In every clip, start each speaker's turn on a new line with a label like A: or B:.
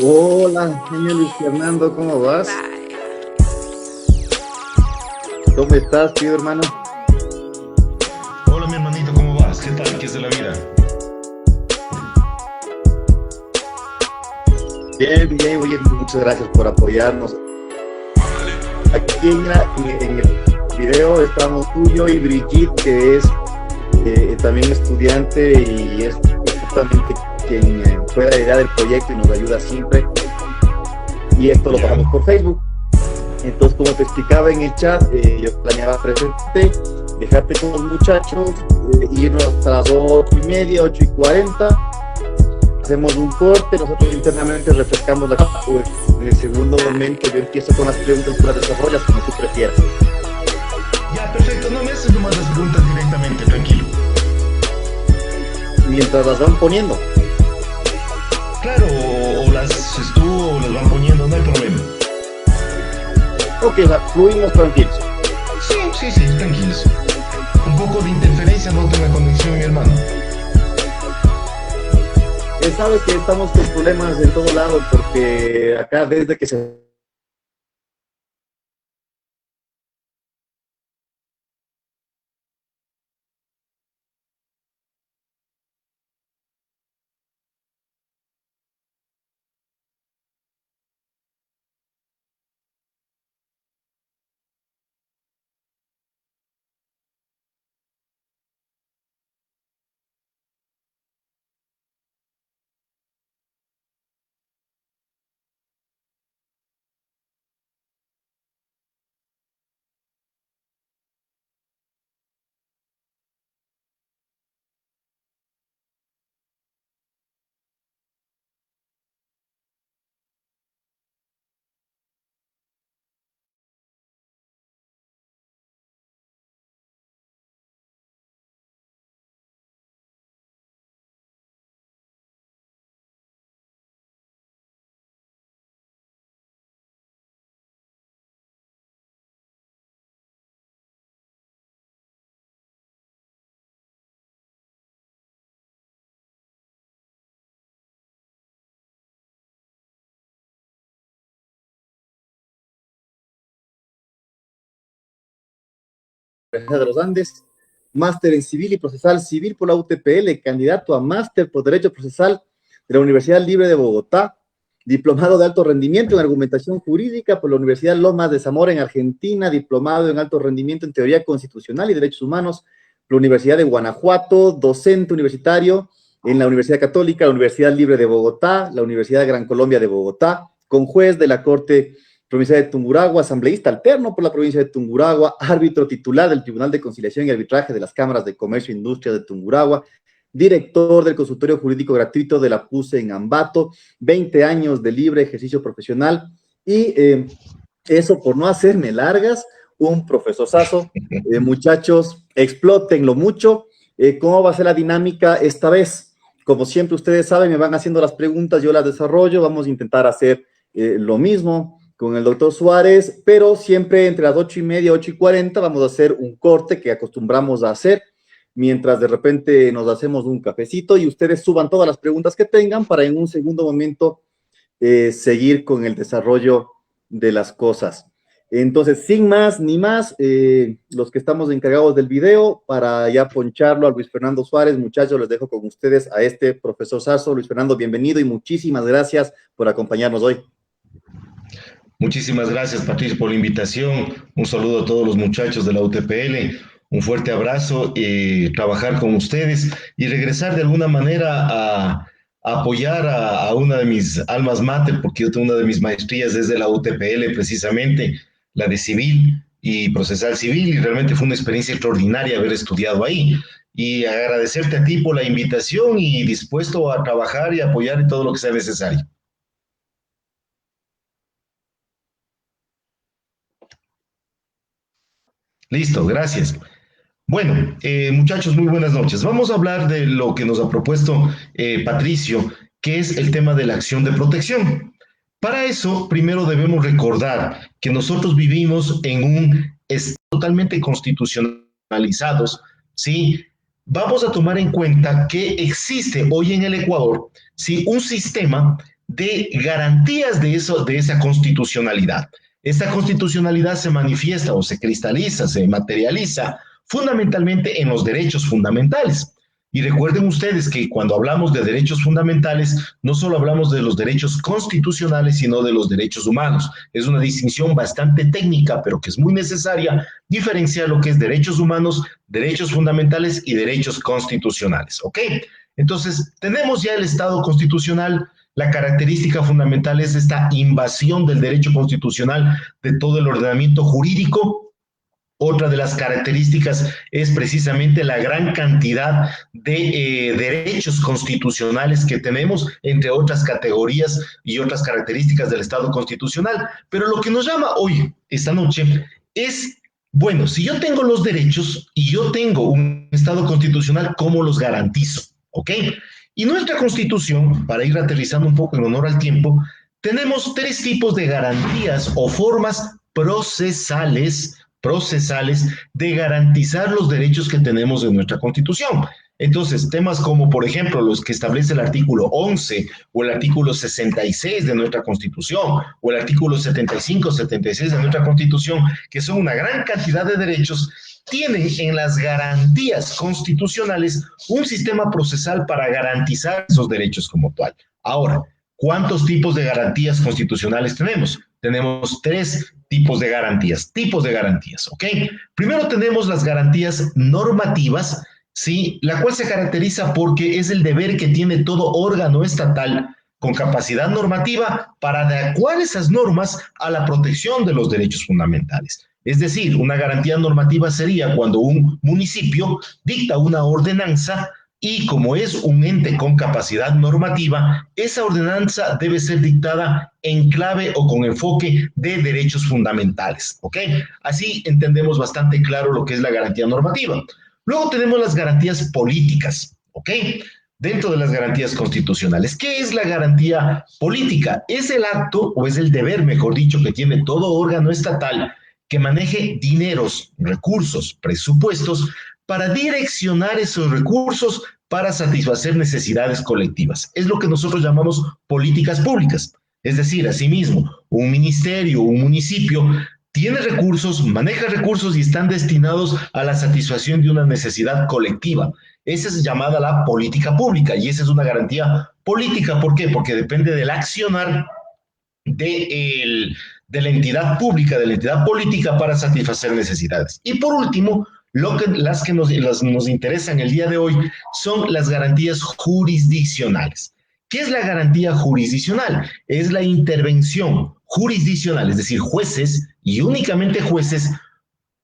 A: Hola, señor Luis Fernando, ¿cómo vas? ¿Cómo estás, tío hermano?
B: Hola mi hermanito, ¿cómo vas? ¿Qué tal? ¿Qué es de la vida?
A: Bien, bien, oye, muchas gracias por apoyarnos. Aquí en el video estamos tú, yo y Brigitte, que es también estudiante y es justamente quien fue la idea del proyecto y nos ayuda siempre. Y esto lo
B: Ya.
A: pasamos por Facebook. Entonces, como te explicaba en el chat, yo planeaba presente, dejarte con los muchachos, irnos hasta las 8:30, 8:40. Hacemos un corte, nosotros internamente refrescamos la pues, en el segundo momento yo empiezo con las preguntas, tú las desarrollas como tú prefieras.
B: Ya, perfecto. No me haces nomás las preguntas directamente, tranquilo.
A: Mientras las van poniendo.
B: Claro, o las haces tú o las van poniendo, no hay problema.
A: Ok, o sea, fluimos tranquilos.
B: Sí, tranquilos. Un poco de interferencia, noto en la conexión, mi hermano.
A: Sabes que estamos con problemas en todo lado porque acá desde que se de los Andes, máster en Civil y Procesal Civil por la UTPL, candidato a máster por Derecho Procesal de la Universidad Libre de Bogotá, diplomado de alto rendimiento en argumentación jurídica por la Universidad Lomas de Zamora en Argentina, diplomado en alto rendimiento en teoría constitucional y derechos humanos por la Universidad de Guanajuato, docente universitario en la Universidad Católica, la Universidad Libre de Bogotá, la Universidad de Gran Colombia de Bogotá, con juez de la Corte Provincia de Tungurahua, asambleísta alterno por la provincia de Tungurahua, árbitro titular del Tribunal de Conciliación y Arbitraje de las Cámaras de Comercio e Industria de Tungurahua, director del consultorio jurídico gratuito de la PUSE en Ambato, 20 años de libre ejercicio profesional y eso por no hacerme largas, un profesorzazo. Muchachos, explótenlo mucho. ¿Cómo va a ser la dinámica esta vez? Como siempre ustedes saben, me van haciendo las preguntas, yo las desarrollo, vamos a intentar hacer lo mismo con el doctor Suárez, pero siempre entre las 8:30, 8:40 vamos a hacer un corte que acostumbramos a hacer, mientras de repente nos hacemos un cafecito y ustedes suban todas las preguntas que tengan para en un segundo momento seguir con el desarrollo de las cosas. Entonces, sin más ni más, los que estamos encargados del video, para ya poncharlo a Luis Fernando Suárez, muchachos, les dejo con ustedes a este profesor Sasso. Luis Fernando, bienvenido y muchísimas gracias por acompañarnos hoy.
B: Muchísimas gracias, Patricio, por la invitación. Un saludo a todos los muchachos de la UTPL. Un fuerte abrazo, trabajar con ustedes y regresar de alguna manera a apoyar a una de mis almas mater, porque yo tengo una de mis maestrías desde la UTPL, precisamente, la de civil y procesal civil, y realmente fue una experiencia extraordinaria haber estudiado ahí. Y agradecerte a ti por la invitación y dispuesto a trabajar y apoyar en todo lo que sea necesario. Listo, gracias. Bueno, muchachos, muy buenas noches. Vamos a hablar de lo que nos ha propuesto Patricio, que es el tema de la acción de protección. Para eso, primero debemos recordar que nosotros vivimos en un estado totalmente constitucionalizados, ¿sí? Vamos a tomar en cuenta que existe hoy en el Ecuador, ¿sí? Un sistema de garantías de eso, de esa constitucionalidad. Esta constitucionalidad se manifiesta o se cristaliza, se materializa fundamentalmente en los derechos fundamentales. Y recuerden ustedes que cuando hablamos de derechos fundamentales, no solo hablamos de los derechos constitucionales, sino de los derechos humanos. Es una distinción bastante técnica, pero que es muy necesaria diferenciar lo que es derechos humanos, derechos fundamentales y derechos constitucionales. ¿Ok? Entonces, tenemos ya el Estado constitucional. La característica fundamental es esta invasión del derecho constitucional de todo el ordenamiento jurídico. Otra de las características es precisamente la gran cantidad de derechos constitucionales que tenemos, entre otras categorías y otras características del Estado constitucional. Pero lo que nos llama hoy, esta noche, es, bueno, si yo tengo los derechos y yo tengo un Estado constitucional, ¿cómo los garantizo? ¿Ok? Y nuestra Constitución, para ir aterrizando un poco en honor al tiempo, tenemos tres tipos de garantías o formas procesales de garantizar los derechos que tenemos en nuestra Constitución. Entonces, temas como, por ejemplo, los que establece el artículo 11 o el artículo 66 de nuestra Constitución o el artículo 75, 76 de nuestra Constitución, que son una gran cantidad de derechos, tienen en las garantías constitucionales un sistema procesal para garantizar esos derechos como tal. Ahora, ¿cuántos tipos de garantías constitucionales tenemos? Tenemos tres tipos de garantías, ¿ok? Primero tenemos las garantías normativas, ¿sí? La cual se caracteriza porque es el deber que tiene todo órgano estatal con capacidad normativa para adecuar esas normas a la protección de los derechos fundamentales. Es decir, una garantía normativa sería cuando un municipio dicta una ordenanza y como es un ente con capacidad normativa, esa ordenanza debe ser dictada en clave o con enfoque de derechos fundamentales, ¿ok? Así entendemos bastante claro lo que es la garantía normativa. Luego tenemos las garantías políticas, ¿ok? Dentro de las garantías constitucionales. ¿Qué es la garantía política? Es el acto, o es el deber, mejor dicho, que tiene todo órgano estatal que maneje dineros, recursos, presupuestos, para direccionar esos recursos para satisfacer necesidades colectivas. Es lo que nosotros llamamos políticas públicas. Es decir, asimismo, un ministerio, un municipio tiene recursos, maneja recursos y están destinados a la satisfacción de una necesidad colectiva. Esa es llamada la política pública y esa es una garantía política. ¿Por qué? Porque depende del accionar de la entidad pública, de la entidad política para satisfacer necesidades. Y por último, las que nos interesan el día de hoy son las garantías jurisdiccionales. ¿Qué es la garantía jurisdiccional? Es la intervención jurisdiccional, es decir, jueces y únicamente jueces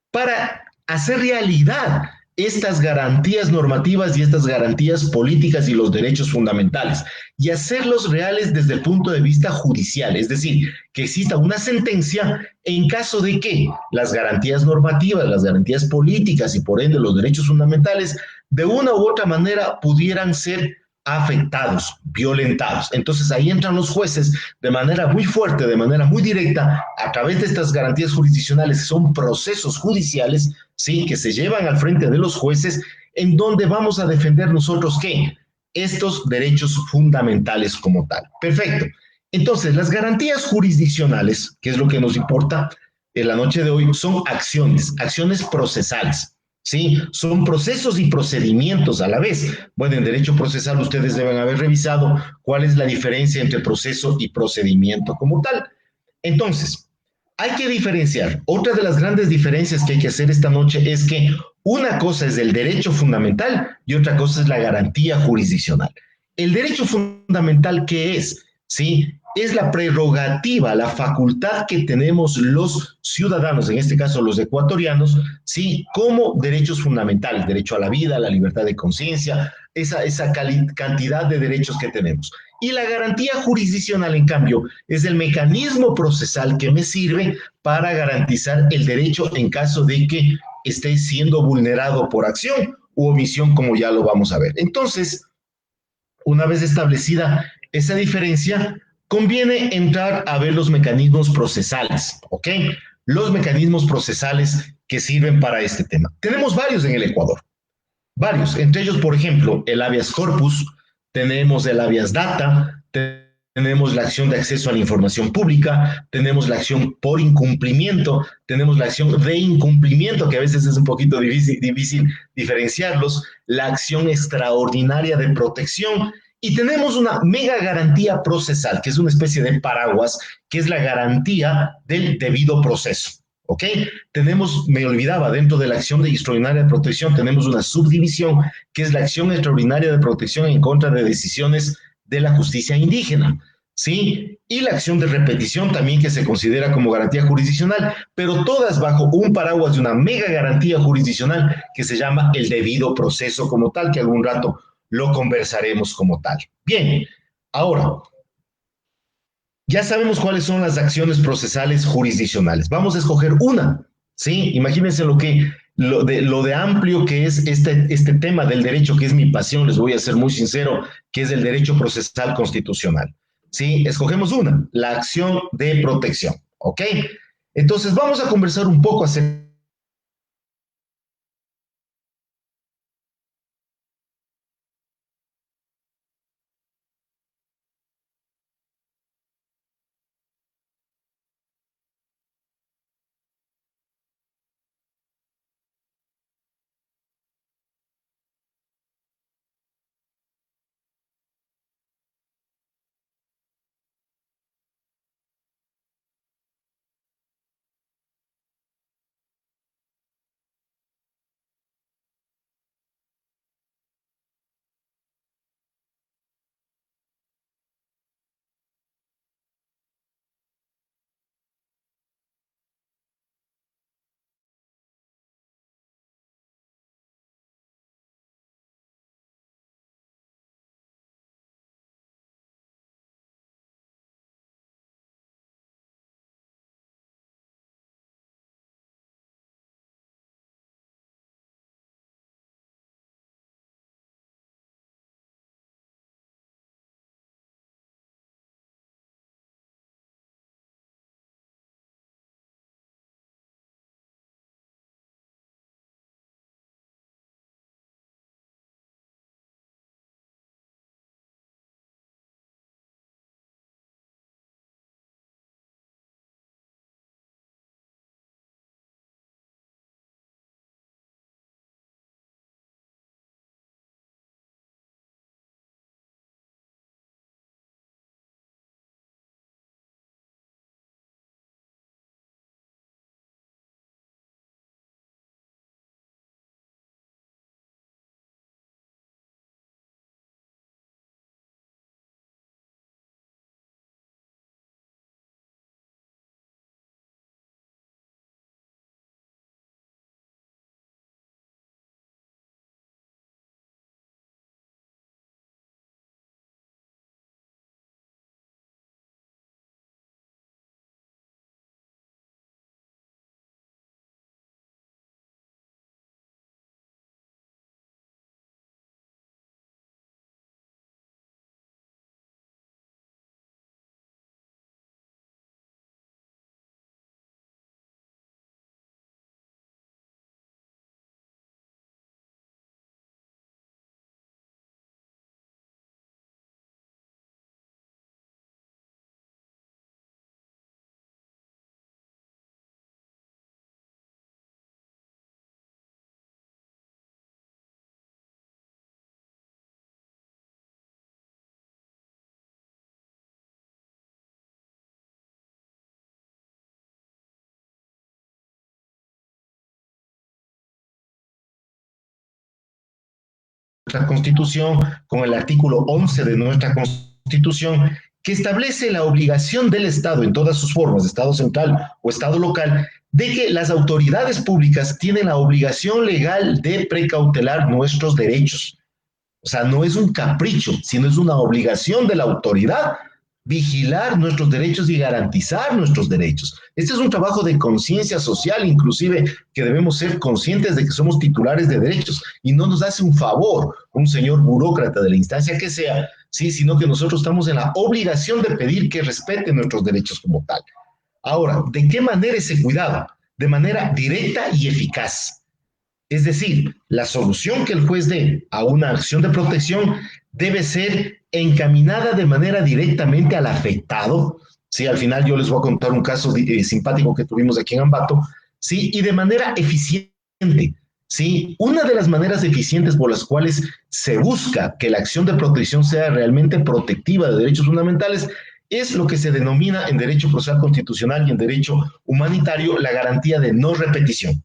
B: para hacer realidad estas garantías normativas y estas garantías políticas y los derechos fundamentales y hacerlos reales desde el punto de vista judicial, es decir, que exista una sentencia en caso de que las garantías normativas, las garantías políticas y por ende los derechos fundamentales de una u otra manera pudieran ser afectados, violentados. Entonces ahí entran los jueces de manera muy fuerte, de manera muy directa, a través de estas garantías jurisdiccionales, que son procesos judiciales, ¿sí? Que se llevan al frente de los jueces, en donde vamos a defender nosotros, ¿qué? Estos derechos fundamentales como tal. Perfecto. Entonces, las garantías jurisdiccionales, que es lo que nos importa en la noche de hoy, son acciones procesales. ¿Sí? Son procesos y procedimientos a la vez. Bueno, en derecho procesal ustedes deben haber revisado cuál es la diferencia entre proceso y procedimiento como tal. Entonces, hay que diferenciar. Otra de las grandes diferencias que hay que hacer esta noche es que una cosa es el derecho fundamental y otra cosa es la garantía jurisdiccional. El derecho fundamental, ¿qué es? ¿Sí? Es la prerrogativa, la facultad que tenemos los ciudadanos, en este caso los ecuatorianos, ¿sí? Como derechos fundamentales, derecho a la vida, a la libertad de conciencia, esa cantidad de derechos que tenemos. Y la garantía jurisdiccional, en cambio, es el mecanismo procesal que me sirve para garantizar el derecho en caso de que esté siendo vulnerado por acción u omisión, como ya lo vamos a ver. Entonces, una vez establecida esa diferencia, conviene entrar a ver los mecanismos procesales, ¿ok? Los mecanismos procesales que sirven para este tema. Tenemos varios en el Ecuador, varios. Entre ellos, por ejemplo, el habeas corpus, tenemos el habeas data, tenemos la acción de acceso a la información pública, tenemos la acción por incumplimiento, tenemos la acción de incumplimiento, que a veces es un poquito difícil diferenciarlos, la acción extraordinaria de protección, y tenemos una mega garantía procesal, que es una especie de paraguas, que es la garantía del debido proceso. ¿Ok? Tenemos, me olvidaba, dentro de la acción de extraordinaria de protección, tenemos una subdivisión, que es la acción extraordinaria de protección en contra de decisiones de la justicia indígena. ¿Sí? Y la acción de repetición también, que se considera como garantía jurisdiccional, pero todas bajo un paraguas de una mega garantía jurisdiccional que se llama el debido proceso como tal, que algún rato lo conversaremos como tal. Bien, ahora, ya sabemos cuáles son las acciones procesales jurisdiccionales. Vamos a escoger una, ¿sí? Imagínense lo de amplio que es este tema del derecho, que es mi pasión, les voy a ser muy sincero, que es el derecho procesal constitucional. ¿Sí? Escogemos una, la acción de protección, ¿ok? Entonces vamos a conversar un poco acerca nuestra Constitución, con el artículo 11 de nuestra Constitución, que establece la obligación del Estado en todas sus formas, Estado central o Estado local, de que las autoridades públicas tienen la obligación legal de precautelar nuestros derechos. O sea, no es un capricho, sino es una obligación de la autoridad vigilar nuestros derechos y garantizar nuestros derechos. Este es un trabajo de conciencia social, inclusive, que debemos ser conscientes de que somos titulares de derechos y no nos hace un favor un señor burócrata de la instancia que sea, sí, sino que nosotros estamos en la obligación de pedir que respeten nuestros derechos como tal. Ahora, ¿de qué manera ese cuidado? De manera directa y eficaz. Es decir, la solución que el juez dé a una acción de protección debe ser encaminada de manera directamente al afectado. Sí, al final yo les voy a contar un caso simpático que tuvimos aquí en Ambato, sí, y de manera eficiente. Sí, una de las maneras eficientes por las cuales se busca que la acción de protección sea realmente protectiva de derechos fundamentales es lo que se denomina en derecho procesal constitucional y en derecho humanitario la garantía de no repetición.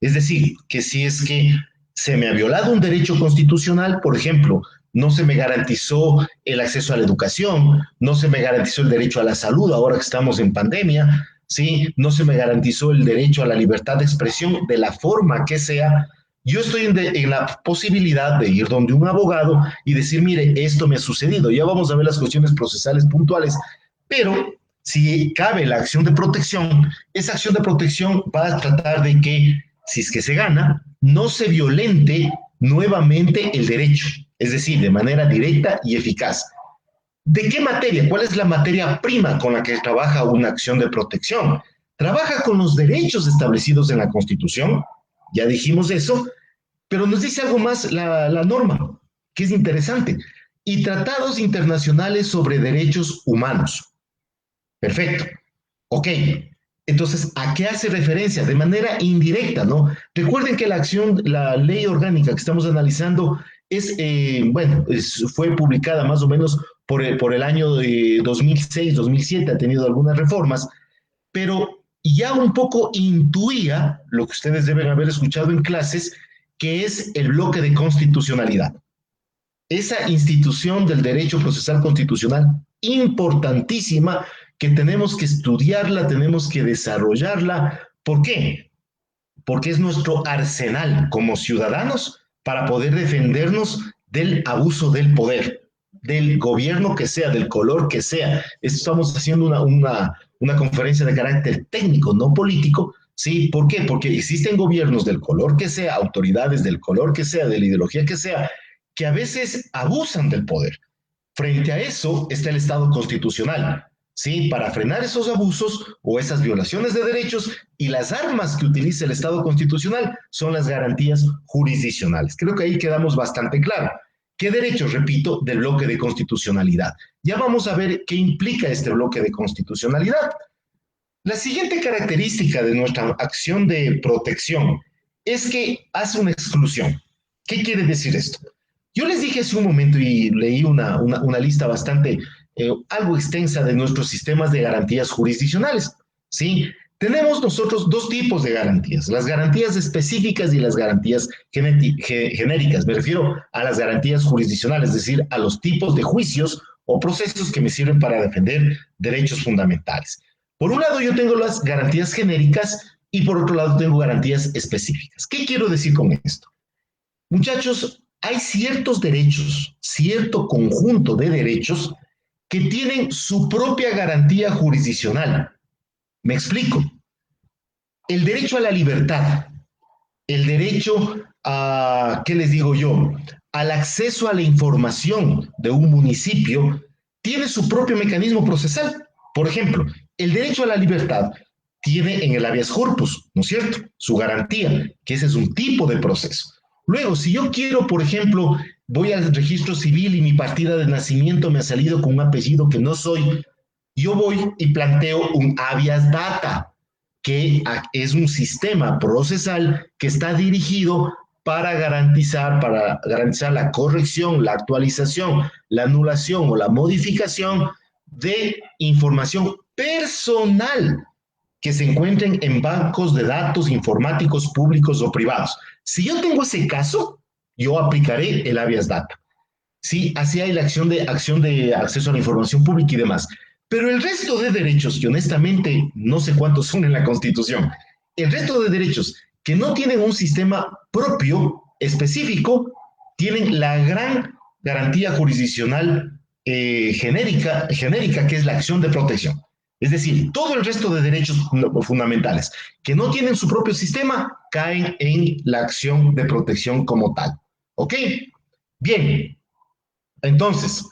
B: Es decir, que si es que se me ha violado un derecho constitucional, por ejemplo, no se me garantizó el acceso a la educación, no se me garantizó el derecho a la salud ahora que estamos en pandemia, ¿sí? No se me garantizó el derecho a la libertad de expresión de la forma que sea. Yo estoy en la posibilidad de ir donde un abogado y decir, mire, esto me ha sucedido. Ya vamos a ver las cuestiones procesales puntuales, pero si cabe la acción de protección, esa acción de protección va a tratar de que, si es que se gana, no se violente nuevamente el derecho, es decir, de manera directa y eficaz. ¿De qué materia? ¿Cuál es la materia prima con la que trabaja una acción de protección? Trabaja con los derechos establecidos en la Constitución, ya dijimos eso, pero nos dice algo más la norma, que es interesante, y tratados internacionales sobre derechos humanos. Perfecto. Ok. Entonces, ¿a qué hace referencia? De manera indirecta, ¿no? Recuerden que la acción, la ley orgánica que estamos analizando es, bueno, fue publicada más o menos por el año de 2006, 2007, ha tenido algunas reformas, pero ya un poco intuía lo que ustedes deben haber escuchado en clases, que es el bloque de constitucionalidad. Esa institución del derecho procesal constitucional importantísima que tenemos que estudiarla, tenemos que desarrollarla. ¿Por qué? Porque es nuestro arsenal como ciudadanos para poder defendernos del abuso del poder, del gobierno que sea, del color que sea. Estamos haciendo una conferencia de carácter técnico, no político. ¿Sí? ¿Por qué? Porque existen gobiernos del color que sea, autoridades del color que sea, de la ideología que sea, que a veces abusan del poder. Frente a eso está el Estado constitucional, ¿sí? Para frenar esos abusos o esas violaciones de derechos, y las armas que utiliza el Estado constitucional son las garantías jurisdiccionales. Creo que ahí quedamos bastante claro. ¿Qué derechos? Repito, del bloque de constitucionalidad. Ya vamos a ver qué implica este bloque de constitucionalidad. La siguiente característica de nuestra acción de protección es que hace una exclusión. ¿Qué quiere decir esto? Yo les dije hace un momento y leí una lista bastante, algo extensa de nuestros sistemas de garantías jurisdiccionales. ¿Sí? Tenemos nosotros dos tipos de garantías, las garantías específicas y las garantías genéricas. Me refiero a las garantías jurisdiccionales, es decir, a los tipos de juicios o procesos que me sirven para defender derechos fundamentales. Por un lado, yo tengo las garantías genéricas y por otro lado, tengo garantías específicas. ¿Qué quiero decir con esto? Muchachos, hay ciertos derechos, cierto conjunto de derechos que tienen su propia garantía jurisdiccional. Me explico. El derecho a la libertad, el derecho a, ¿qué les digo yo? Al acceso a la información de un municipio tiene su propio mecanismo procesal. Por ejemplo, el derecho a la libertad tiene en el habeas corpus, ¿no es cierto? Su garantía, que ese es un tipo de proceso. Luego, si yo quiero, por ejemplo, voy al registro civil y mi partida de nacimiento me ha salido con un apellido que no soy, yo voy y planteo un habeas data, que es un sistema procesal que está dirigido para garantizar la corrección, la actualización, la anulación o la modificación de información personal que se encuentren en bancos de datos informáticos públicos o privados. Si yo tengo ese caso, yo aplicaré el habeas data. Sí, así hay la acción de acceso a la información pública y demás. Pero el resto de derechos, que honestamente no sé cuántos son en la Constitución, el resto de derechos que no tienen un sistema propio, específico, tienen la gran garantía jurisdiccional genérica, que es la acción de protección. Es decir, todo el resto de derechos fundamentales que no tienen su propio sistema caen en la acción de protección como tal. ¿Ok? Bien, entonces,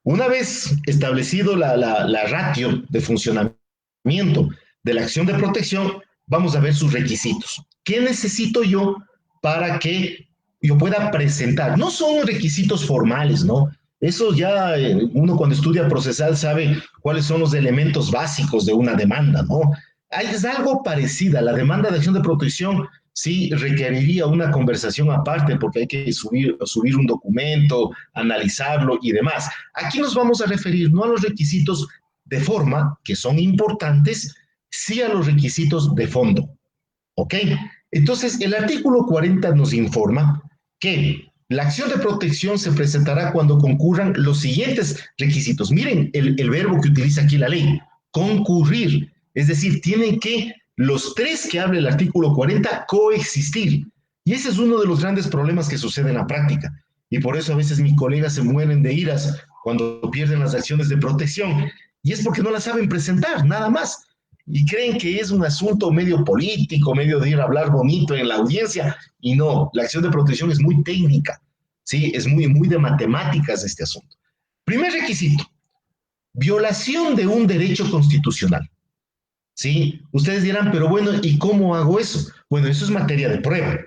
B: una vez establecido la ratio de funcionamiento de la acción de protección, vamos a ver sus requisitos. ¿Qué necesito yo para que yo pueda presentar? No son requisitos formales, ¿no? Eso ya uno cuando estudia procesal sabe cuáles son los elementos básicos de una demanda, ¿no? Es algo parecida. La demanda de acción de protección sí requeriría una conversación aparte porque hay que subir un documento, analizarlo y demás. Aquí nos vamos a referir no a los requisitos de forma, que son importantes, sí a los requisitos de fondo. ¿Ok? Entonces, el artículo 40 nos informa que la acción de protección se presentará cuando concurran los siguientes requisitos. Miren el verbo que utiliza aquí la ley, concurrir. Es decir, tienen que los tres que habla el artículo 40 coexistir. Y ese es uno de los grandes problemas que sucede en la práctica. Y por eso a veces mis colegas se mueren de iras cuando pierden las acciones de protección. Y es porque no las saben presentar, nada más y creen que es un asunto medio político, medio de ir a hablar bonito en la audiencia, y no, la acción de protección es muy técnica, ¿sí? Es muy de matemáticas este asunto. Primer requisito, violación de un derecho constitucional, ¿sí? Ustedes dirán, pero bueno, ¿y cómo hago eso? Bueno, eso es materia de prueba,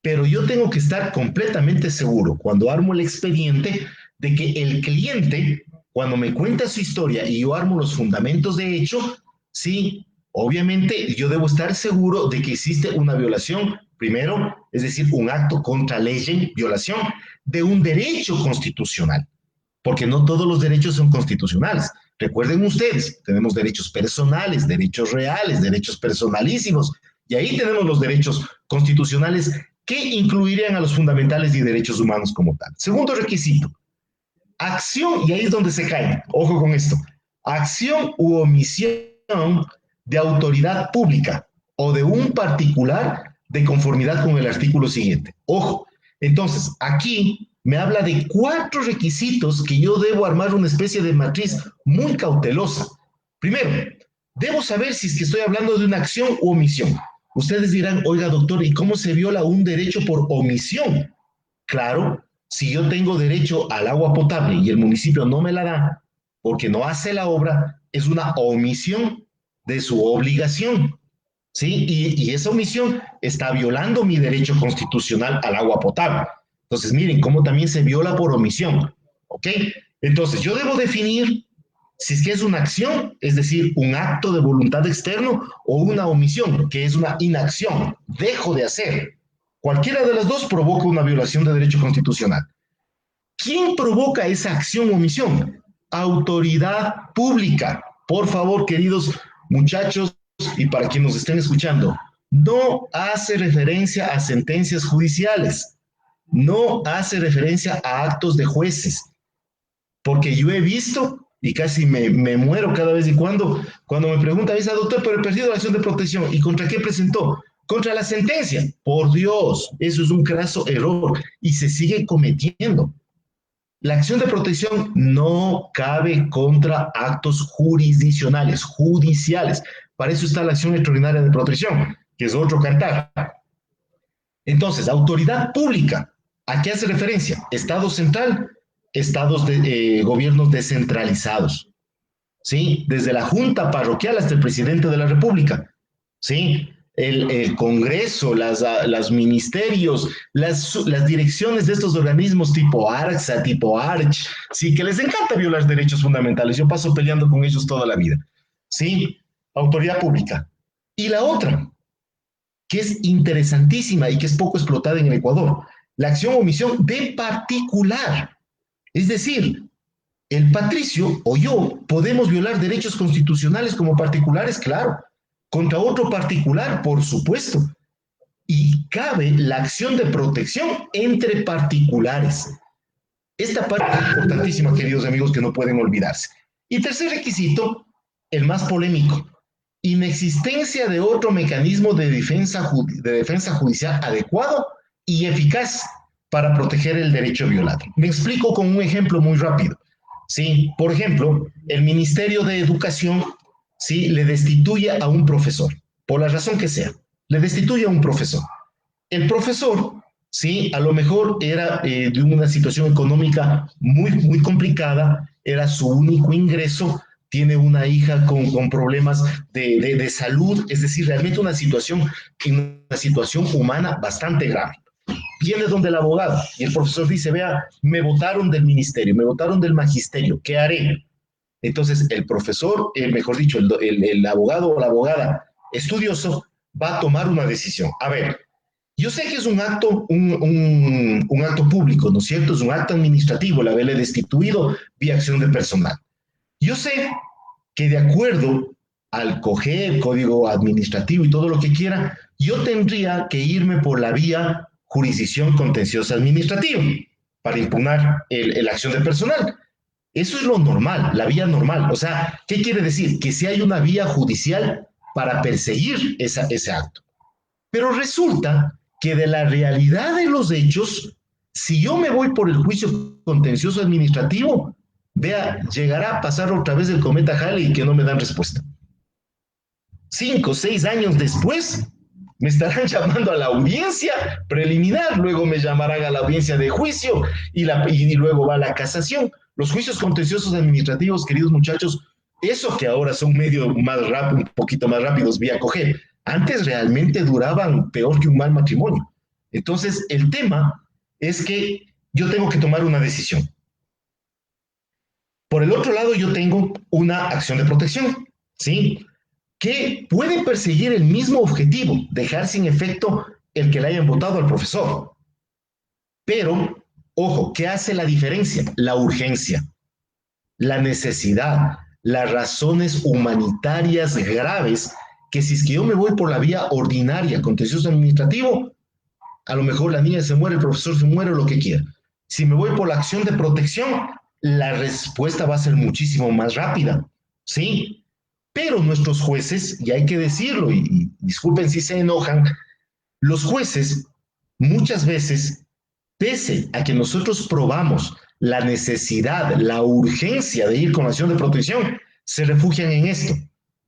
B: pero yo tengo que estar completamente seguro cuando armo el expediente de que el cliente, cuando me cuenta su historia y yo armo los fundamentos de hecho, sí, obviamente yo debo estar seguro de que existe una violación, primero, es decir, un acto contra ley, violación de un derecho constitucional, porque no todos los derechos son constitucionales. Recuerden ustedes, tenemos derechos personales, derechos reales, derechos personalísimos, y ahí tenemos los derechos constitucionales que incluirían a los fundamentales y derechos humanos como tal. Segundo requisito, acción, y ahí es donde se cae, ojo con esto, acción u omisión de autoridad pública o de un particular de conformidad con el artículo siguiente. Ojo, entonces, aquí me habla de 4 requisitos que yo debo armar una especie de matriz muy cautelosa. Primero, debo saber si es que estoy hablando de una acción u omisión. Ustedes dirán, oiga, doctor, ¿y cómo se viola un derecho por omisión? Claro, si yo tengo derecho al agua potable y el municipio no me la da porque no hace la obra, es una omisión de su obligación, ¿sí? Y esa omisión está violando mi derecho constitucional al agua potable. Entonces, miren cómo también se viola por omisión, ¿ok? Entonces, yo debo definir si es que es una acción, es decir, un acto de voluntad externo, o una omisión, que es una inacción, dejo de hacer. Cualquiera de las dos provoca una violación de derecho constitucional. ¿Quién provoca esa acción o omisión? Autoridad pública. Por favor, queridos muchachos, y para quienes nos estén escuchando, no hace referencia a sentencias judiciales, no hace referencia a actos de jueces, porque yo he visto y casi me muero cada vez y cuando me pregunta, dice, doctor, pero he perdido la acción de protección, ¿y contra qué presentó? Contra la sentencia. Por Dios, eso es un craso error y se sigue cometiendo. La acción de protección no cabe contra actos jurisdiccionales, judiciales. Para eso está la acción extraordinaria de protección, que es otro cantar. Entonces, autoridad pública, ¿a qué hace referencia? Estado central, estados de gobiernos descentralizados, ¿sí? Desde la junta parroquial hasta el presidente de la República, ¿sí? El Congreso, las ministerios, las direcciones de estos organismos tipo ARCSA, tipo ARCH, sí, que les encanta violar derechos fundamentales. Yo paso peleando con ellos toda la vida, ¿sí? Autoridad pública. Y la otra, que es interesantísima y que es poco explotada en el Ecuador, la acción o omisión de particular. Es decir, el patricio o yo podemos violar derechos constitucionales como particulares, claro, contra otro particular, por supuesto. Y cabe la acción de protección entre particulares. Esta parte es importantísima, queridos amigos, que no pueden olvidarse. Y tercer requisito, el más polémico, inexistencia de otro mecanismo de defensa judicial adecuado y eficaz para proteger el derecho violado. Me explico con un ejemplo muy rápido. Sí, por ejemplo, el Ministerio de Educación, sí, le destituye a un profesor, por la razón que sea, le destituye a un profesor. El profesor, sí, a lo mejor era de una situación económica muy complicada, era su único ingreso, tiene una hija con problemas de salud, es decir, realmente una situación humana bastante grave. viene donde el abogado y el profesor dice, vea, me votaron del ministerio, me votaron del magisterio, ¿qué haré? Entonces el profesor, mejor dicho, el abogado o la abogada estudioso va a tomar una decisión. A ver, yo sé que es un acto, un acto público, ¿no es cierto? Es un acto administrativo el haberle destituido vía acción de personal. Yo sé que de acuerdo al COGED, código administrativo y todo lo que quiera, yo tendría que irme por la vía jurisdicción contenciosa administrativa para impugnar la acción de personal. Eso es lo normal, la vía normal. O sea, ¿qué quiere decir? Que si hay una vía judicial para perseguir ese acto. Pero resulta que de la realidad de los hechos, si yo me voy por el juicio contencioso administrativo, vea, llegará a pasar otra vez el cometa Halley y que no me dan respuesta. 5 o 6 años después, me estarán llamando a la audiencia preliminar, luego me llamarán a la audiencia de juicio y luego va la casación. Los juicios contenciosos administrativos, queridos muchachos, eso que ahora son medio más rápido, un poquito más rápidos vía COGED, antes realmente duraban peor que un mal matrimonio. Entonces, el tema es que yo tengo que tomar una decisión. Por el otro lado, yo tengo una acción de protección, ¿sí? Que puede perseguir el mismo objetivo, dejar sin efecto el que le hayan votado al profesor. Pero, ojo, ¿qué hace la diferencia? La urgencia, la necesidad, las razones humanitarias graves, que si es que yo me voy por la vía ordinaria, contencioso administrativo, a lo mejor la niña se muere, el profesor se muere, lo que quiera. Si me voy por la acción de protección, la respuesta va a ser muchísimo más rápida, ¿sí? Pero nuestros jueces, y hay que decirlo, y disculpen si se enojan, los jueces muchas veces, pese a que nosotros probamos la necesidad, la urgencia de ir con la acción de protección, se refugian en esto.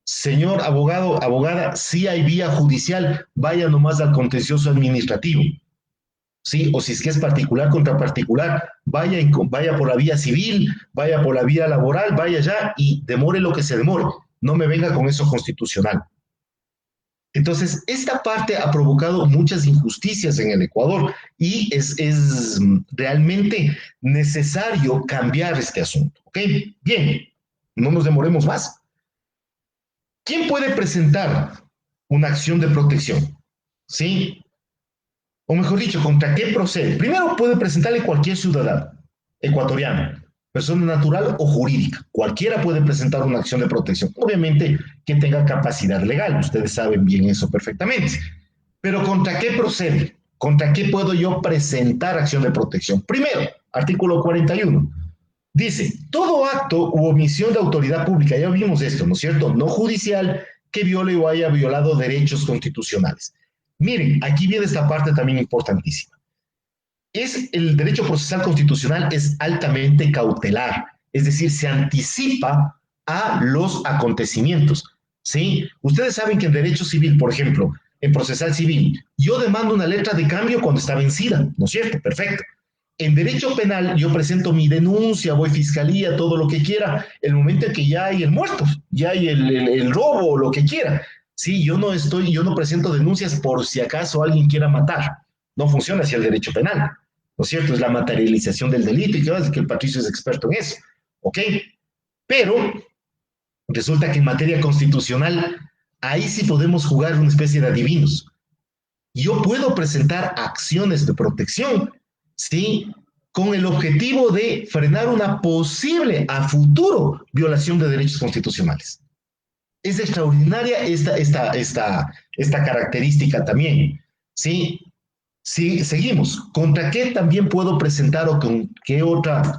B: Señor abogado, abogada, si hay vía judicial, vaya nomás al contencioso administrativo. ¿Sí? O si es que es particular contra particular, vaya por la vía civil, vaya por la vía laboral, vaya allá y demore lo que se demore. No me venga con eso constitucional. Entonces, esta parte ha provocado muchas injusticias en el Ecuador y es realmente necesario cambiar este asunto. ¿Ok? Bien, no nos demoremos más. ¿Quién puede presentar una acción de protección? ¿Sí? O mejor dicho, ¿contra qué procede? Primero puede presentarle cualquier ciudadano ecuatoriano, persona natural o jurídica. Cualquiera puede presentar una acción de protección. Obviamente que tenga capacidad legal, ustedes saben bien eso perfectamente. Pero ¿contra qué procede? ¿Contra qué puedo yo presentar acción de protección? Primero, artículo 41. Dice, todo acto u omisión de autoridad pública, ya vimos esto, ¿no es cierto? No judicial, que viole o haya violado derechos constitucionales. Miren, aquí viene esta parte también importantísima. El derecho procesal constitucional es altamente cautelar, es decir, se anticipa a los acontecimientos, ¿sí? Ustedes saben que en derecho civil, por ejemplo, en procesal civil, yo demando una letra de cambio cuando está vencida, ¿no es cierto? Perfecto. En derecho penal, yo presento mi denuncia, voy a fiscalía, todo lo que quiera, el momento en que ya hay el muerto, ya hay el robo, lo que quiera. Sí, yo no presento denuncias por si acaso alguien quiera matar. No funciona así el derecho penal, ¿no es cierto? Es la materialización del delito y que el Patricio es experto en eso, ¿ok? Pero resulta que en materia constitucional, ahí sí podemos jugar una especie de adivinos. Yo puedo presentar acciones de protección, ¿sí? Con el objetivo de frenar una posible a futuro violación de derechos constitucionales. Es extraordinaria esta característica también, ¿sí? Sí, seguimos. ¿Contra qué también puedo presentar o con qué contra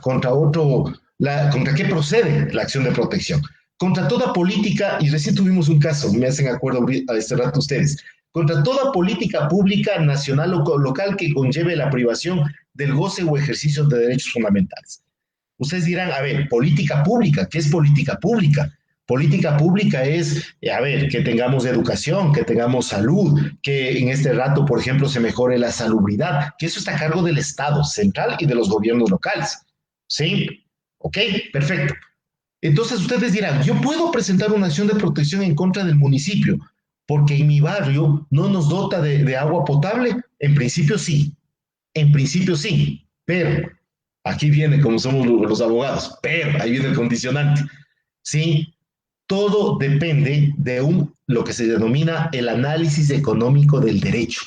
B: qué procede la acción de protección? Contra toda política, y recién tuvimos un caso, me hacen acuerdo a este rato ustedes, contra toda política pública nacional o local que conlleve la privación del goce o ejercicio de derechos fundamentales. Ustedes dirán, a ver, política pública, ¿qué es política pública? Política pública es, a ver, que tengamos educación, que tengamos salud, que en este rato, por ejemplo, se mejore la salubridad, que eso está a cargo del Estado central y de los gobiernos locales. ¿Sí? ¿Ok? Perfecto. Entonces ustedes dirán, yo puedo presentar una acción de protección en contra del municipio, porque en mi barrio no nos dota de agua potable. En principio sí. En principio sí, pero aquí viene, como somos los abogados, pero ahí viene el condicionante. Sí, todo depende de lo que se denomina el análisis económico del derecho.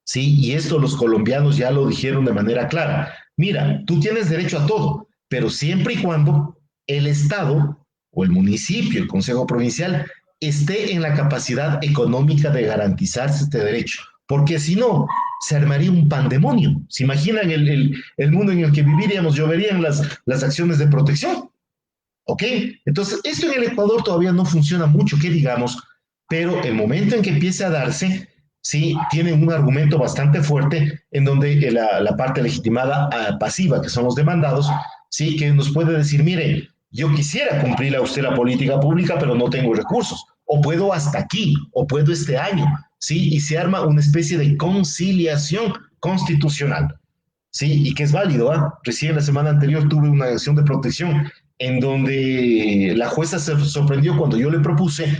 B: Sí, y esto los colombianos ya lo dijeron de manera clara. Mira, tú tienes derecho a todo, pero siempre y cuando el Estado o el municipio, el Consejo Provincial, esté en la capacidad económica de garantizarse este derecho. Porque si no, se armaría un pandemonio. ¿Se imaginan el mundo en el que viviríamos? Lloverían las acciones de protección. ¿Ok? Entonces, esto en el Ecuador todavía no funciona mucho, que digamos, pero el momento en que empiece a darse, sí, tienen un argumento bastante fuerte en donde la parte legitimada pasiva, que son los demandados, sí, que nos puede decir, mire, yo quisiera cumplir a usted la política pública, pero no tengo recursos, o puedo hasta aquí, o puedo este año, sí, y se arma una especie de conciliación constitucional. Sí, y que es válido, ¿ah? Recién la semana anterior tuve una acción de protección en donde la jueza se sorprendió cuando yo le propuse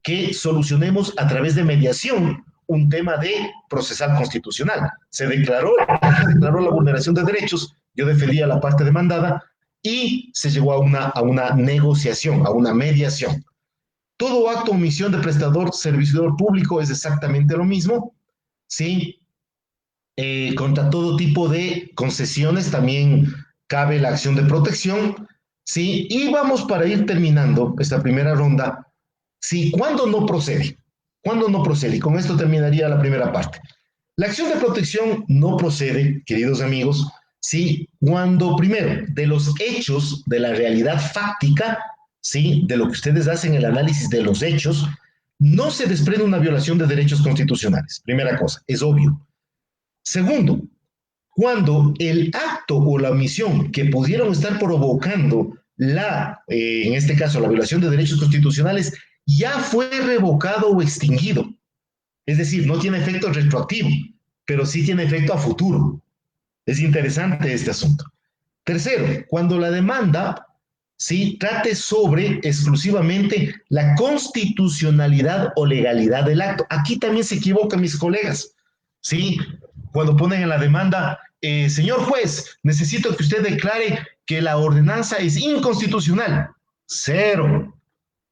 B: que solucionemos a través de mediación un tema de procesal constitucional. Se declaró la vulneración de derechos, yo defendía la parte demandada y se llegó a una negociación, a una mediación. Todo acto o omisión de prestador, servidor público es exactamente lo mismo, ¿sí? Contra todo tipo de concesiones también cabe la acción de protección, ¿sí? Y vamos para ir terminando esta primera ronda, ¿sí? ¿Cuándo no procede? ¿Cuándo no procede? Y con esto terminaría la primera parte. La acción de protección no procede, queridos amigos, ¿sí? Cuando, primero, de los hechos, de la realidad fáctica, ¿sí? De lo que ustedes hacen el análisis de los hechos, no se desprende una violación de derechos constitucionales. Primera cosa, es obvio. Segundo, cuando el acto o la omisión que pudieron estar provocando en este caso, la violación de derechos constitucionales, ya fue revocado o extinguido. Es decir, no tiene efecto retroactivo, pero sí tiene efecto a futuro. Es interesante este asunto. Tercero, cuando la demanda sí trate sobre exclusivamente la constitucionalidad o legalidad del acto. Aquí también se equivocan mis colegas, ¿sí? Cuando ponen en la demanda, señor juez, necesito que usted declare que la ordenanza es inconstitucional. Cero,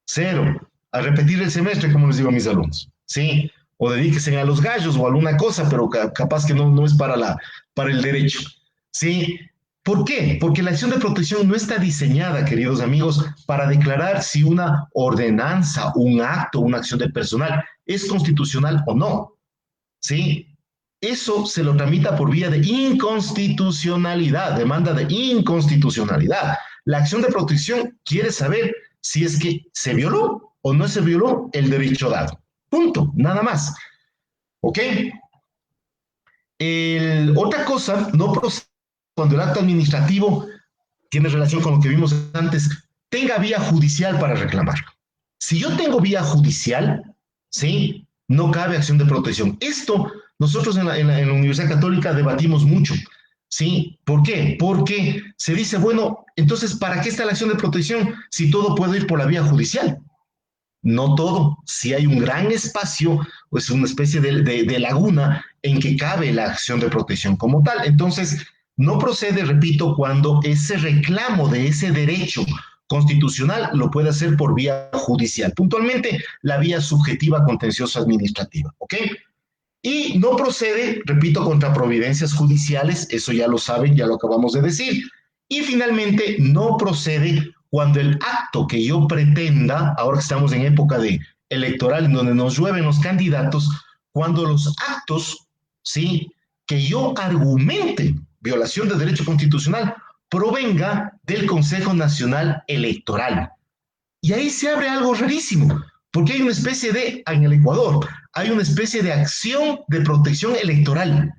B: cero. A repetir el semestre, como les digo a mis alumnos, ¿sí? O dedíquense a los gallos o alguna cosa, pero capaz que no es para el derecho, ¿sí? ¿Por qué? Porque la acción de protección no está diseñada, queridos amigos, para declarar si una ordenanza, un acto, una acción de personal es constitucional o no. ¿Sí? Eso se lo tramita por vía de inconstitucionalidad, demanda de inconstitucionalidad. La acción de protección quiere saber si es que se violó o no se violó el derecho dado. Punto, nada más. ¿Ok? Otra cosa, no procede cuando el acto administrativo tiene relación con lo que vimos antes, tenga vía judicial para reclamarlo. Si yo tengo vía judicial, ¿sí? No cabe acción de protección. Esto nosotros en la Universidad Católica debatimos mucho, ¿sí? ¿Por qué? Porque se dice, bueno, entonces, ¿para qué está la acción de protección si todo puede ir por la vía judicial? No todo, si hay un gran espacio, o es una especie de laguna en que cabe la acción de protección como tal. Entonces, no procede, repito, cuando ese reclamo de ese derecho constitucional lo puede hacer por vía judicial. Puntualmente, la vía subjetiva contenciosa administrativa, ¿ok? Y no procede, repito, contra providencias judiciales, eso ya lo saben, ya lo acabamos de decir. Y finalmente, no procede cuando el acto que yo pretenda, ahora que estamos en época de electoral, en donde nos llueven los candidatos, cuando los actos, ¿sí? Que yo argumente violación de derecho constitucional provenga del Consejo Nacional Electoral. Y ahí se abre algo rarísimo, porque hay una especie en el Ecuador, hay una especie de acción de protección electoral,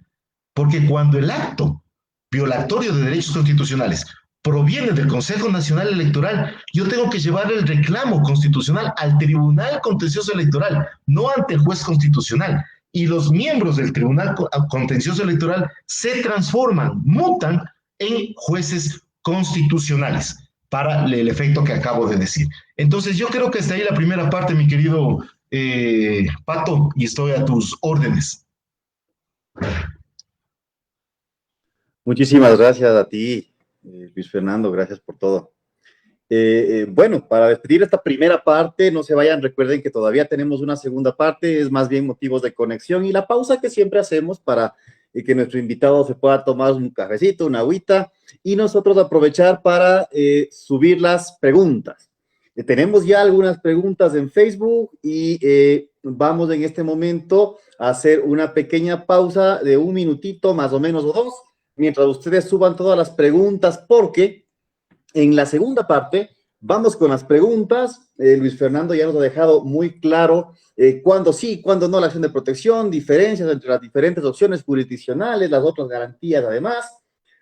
B: porque cuando el acto violatorio de derechos constitucionales proviene del Consejo Nacional Electoral, yo tengo que llevar el reclamo constitucional al Tribunal Contencioso Electoral, no ante el juez constitucional. Y los miembros del Tribunal Contencioso Electoral se transforman, mutan en jueces constitucionales para el efecto que acabo de decir. Entonces, yo creo que hasta ahí la primera parte, mi querido Pato, y estoy a tus órdenes.
A: Muchísimas gracias a ti, Luis Fernando, gracias por todo. Bueno, para despedir esta primera parte, no se vayan, recuerden que todavía tenemos una segunda parte, es más bien motivos de conexión y la pausa que siempre hacemos para que nuestro invitado se pueda tomar un cafecito, una agüita y nosotros aprovechar para subir las preguntas. Tenemos ya algunas preguntas en Facebook y vamos en este momento a hacer una pequeña pausa de un minutito más o menos o dos, mientras ustedes suban todas las preguntas, porque en la segunda parte vamos con las preguntas. Luis Fernando ya nos ha dejado muy claro cuándo sí, cuándo no la acción de protección, diferencias entre las diferentes opciones jurisdiccionales, las otras garantías además.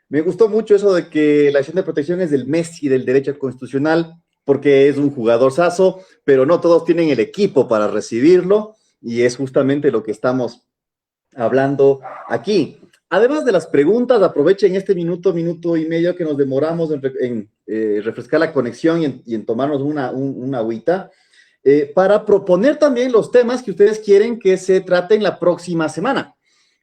A: Me gustó mucho eso de que la acción de protección es del Messi del derecho constitucional, porque es un jugador saso, pero no todos tienen el equipo para recibirlo, y es justamente lo que estamos hablando aquí. Además de las preguntas, aprovechen este minuto, minuto y medio que nos demoramos en refrescar la conexión y en tomarnos una agüita, para proponer también los temas que ustedes quieren que se traten la próxima semana.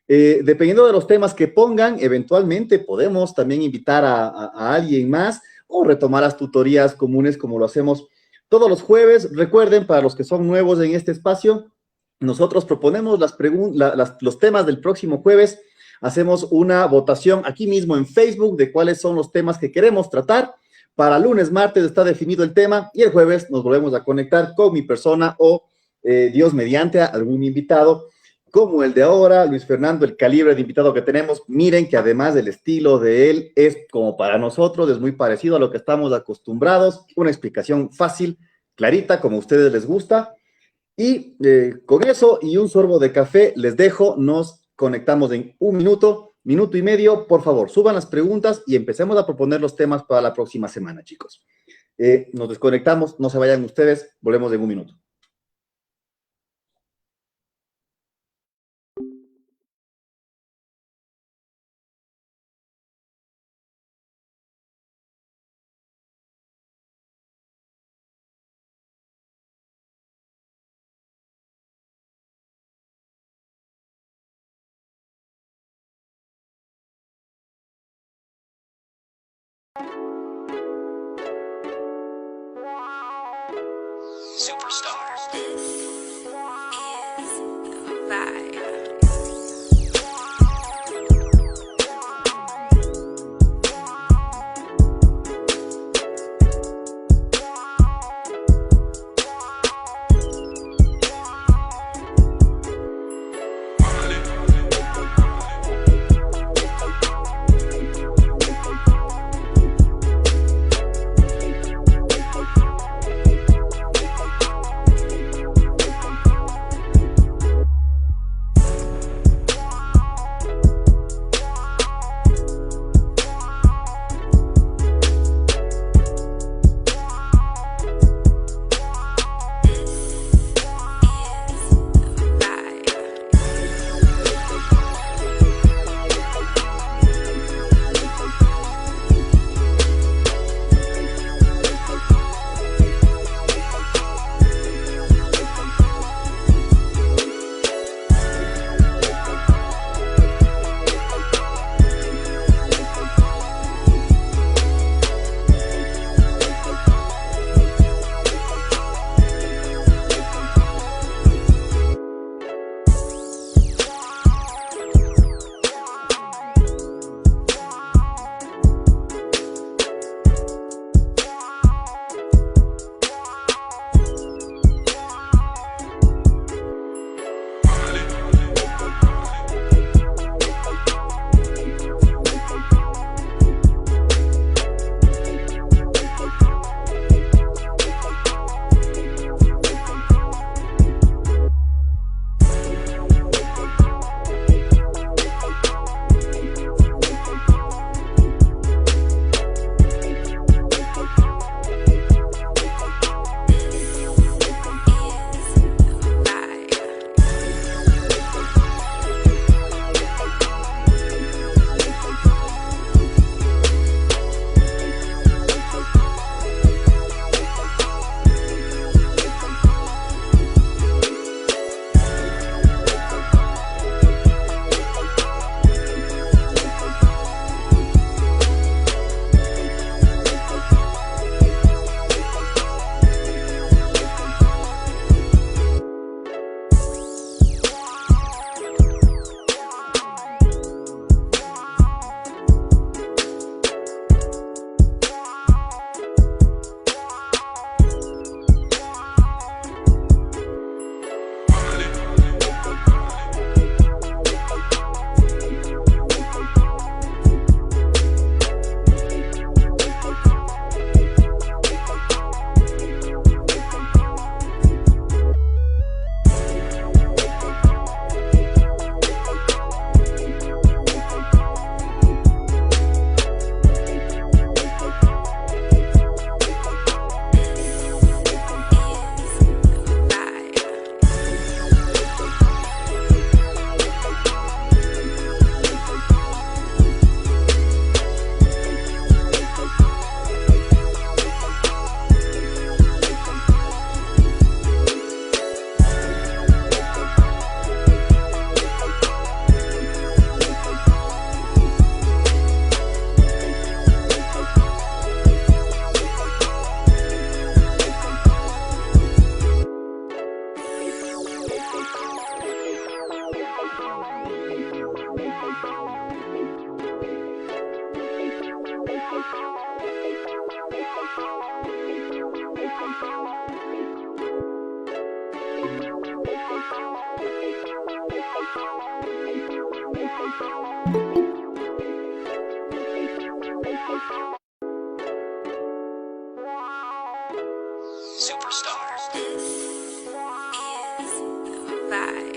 A: Dependiendo de los temas que pongan, eventualmente podemos también invitar a alguien más o retomar las tutorías comunes como lo hacemos todos los jueves. Recuerden, para los que son nuevos en este espacio, nosotros proponemos los temas del próximo jueves, hacemos una votación aquí mismo en Facebook de cuáles son los temas que queremos tratar. Para lunes, martes está definido el tema y el jueves nos volvemos a conectar con mi persona o Dios mediante algún invitado como el de ahora, Luis Fernando, el calibre de invitado que tenemos. Miren que además del estilo de él es como para nosotros, es muy parecido a lo que estamos acostumbrados, una explicación fácil, clarita, como a ustedes les gusta. Y con eso y un sorbo de café les dejo, nos conectamos en un minuto, minuto y medio. Por favor, suban las preguntas y empecemos a proponer los temas para la próxima semana, chicos. Nos desconectamos, no se vayan ustedes, volvemos en un minuto.
C: Superstars. This is Vibe. Superstars. This is Vibe.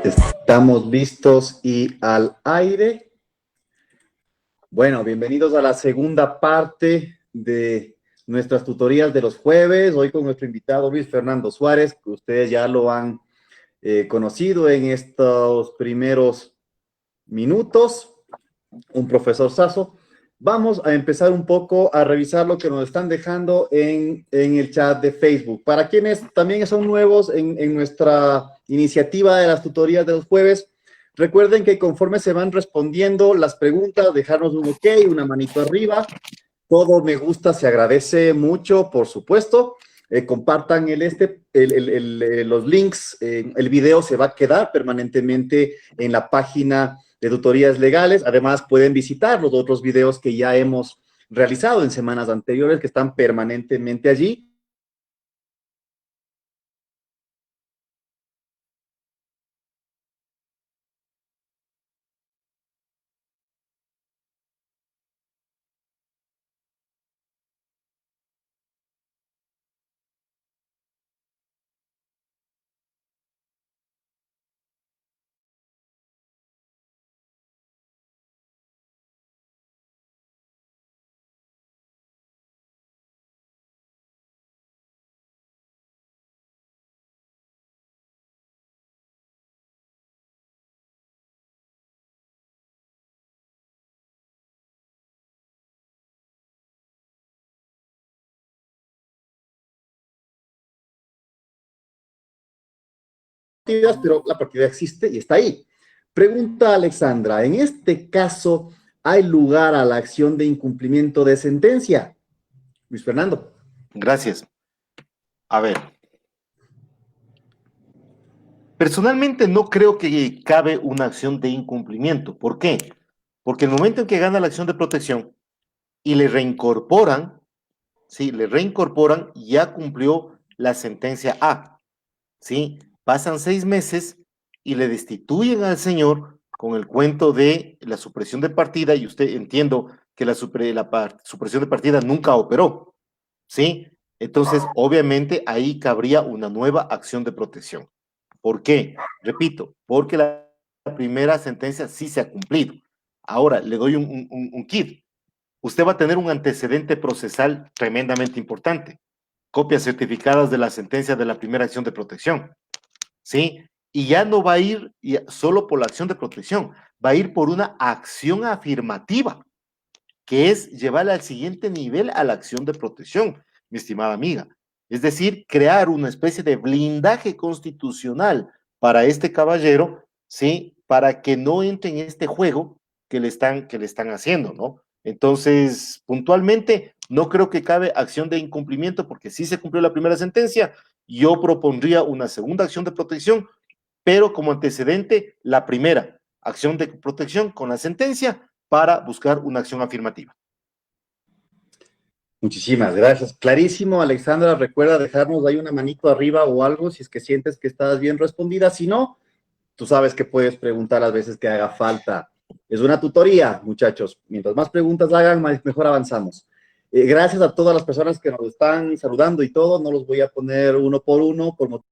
A: Estamos listos y al aire. Bueno, bienvenidos a la segunda parte de nuestras tutorías de los jueves. Hoy con nuestro invitado Luis Fernando Suárez, que ustedes ya lo han conocido en estos primeros minutos. Un profesor Sasso. Vamos a empezar un poco a revisar lo que nos están dejando en el chat de Facebook. Para quienes también son nuevos en nuestra iniciativa de las tutorías de los jueves, recuerden que conforme se van respondiendo las preguntas, dejarnos un ok, una manito arriba. Todo me gusta, se agradece mucho, por supuesto. Compartan los links. El video se va a quedar permanentemente en la página de tutorías legales. Además, pueden visitar los otros videos que ya hemos realizado en semanas anteriores, que están permanentemente allí. Pero la partida existe y está ahí. Pregunta Alexandra, en este caso, ¿hay lugar a la acción de incumplimiento de sentencia? Luis Fernando.
D: Gracias. A ver. Personalmente no creo que cabe una acción de incumplimiento. ¿Por qué? Porque el momento en que gana la acción de protección y le reincorporan, ¿sí? Le reincorporan, ya cumplió la sentencia A, ¿sí? Pasan 6 meses y le destituyen al señor con el cuento de la supresión de partida, y usted entiendo que la supresión de partida nunca operó, ¿sí? Entonces, obviamente, ahí cabría una nueva acción de protección. ¿Por qué? Repito, porque la primera sentencia sí se ha cumplido. Ahora, le doy un kit. Usted va a tener un antecedente procesal tremendamente importante. Copias certificadas de la sentencia de la primera acción de protección, ¿sí? Y ya no va a ir solo por la acción de protección, va a ir por una acción afirmativa, que es llevarla al siguiente nivel a la acción de protección, mi estimada amiga. Es decir, crear una especie de blindaje constitucional para este caballero, ¿sí? Para que no entre en este juego que le están haciendo, ¿no? Entonces, puntualmente, no creo que cabe acción de incumplimiento porque sí se cumplió la primera sentencia. Yo propondría una segunda acción de protección, pero como antecedente, la primera acción de protección con la sentencia para buscar una acción afirmativa.
A: Muchísimas gracias. Clarísimo, Alexandra. Recuerda dejarnos ahí una manito arriba o algo si es que sientes que estás bien respondida. Si no, tú sabes que puedes preguntar las veces que haga falta. Es una tutoría, muchachos. Mientras más preguntas hagan, mejor avanzamos. Gracias a todas las personas que nos están saludando y todo. No los voy a poner uno por uno por motivo.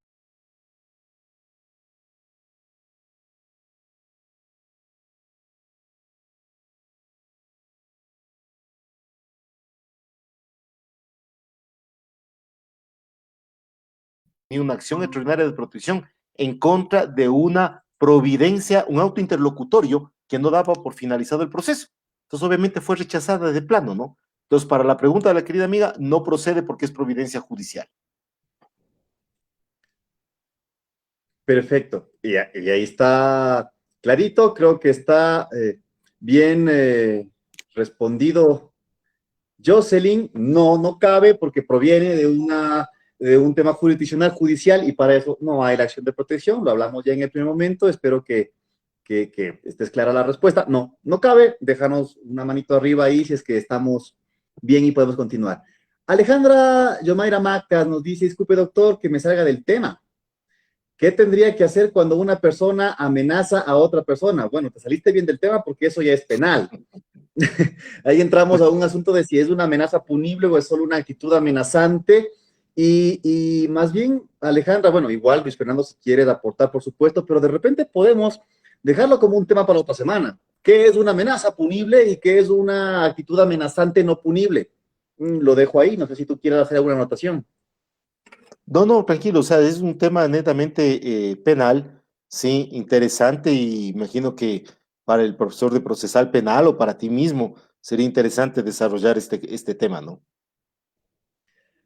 D: Ni una acción extraordinaria de protección en contra de una providencia, un auto interlocutorio que no daba por finalizado el proceso. Entonces, obviamente fue rechazada de plano, ¿no? Entonces, para la pregunta de la querida amiga, no procede porque es providencia judicial.
A: Perfecto. Y ahí está clarito. Creo que está bien respondido. Jocelyn, no cabe porque proviene de un tema jurisdiccional judicial y para eso no hay la acción de protección. Lo hablamos ya en el primer momento. Espero que que estés clara la respuesta. No, no cabe. Déjanos una manito arriba ahí si es que estamos bien y podemos continuar. Alejandra Yomaira Macas nos dice, disculpe doctor, que me salga del tema. ¿Qué tendría que hacer cuando una persona amenaza a otra persona? Bueno, te saliste bien del tema porque eso ya es penal. Ahí entramos a un asunto de si es una amenaza punible o es solo una actitud amenazante. Y más bien, Alejandra, bueno, igual Luis Fernando si quieres aportar, por supuesto, pero de repente podemos dejarlo como un tema para otra semana. ¿Qué es una amenaza punible y qué es una actitud amenazante no punible? Lo dejo ahí, no sé si tú quieres hacer alguna anotación.
D: No, no, tranquilo, o sea, es un tema netamente penal, sí, interesante, y imagino que para el profesor de procesal penal o para ti mismo sería interesante desarrollar este tema, ¿no?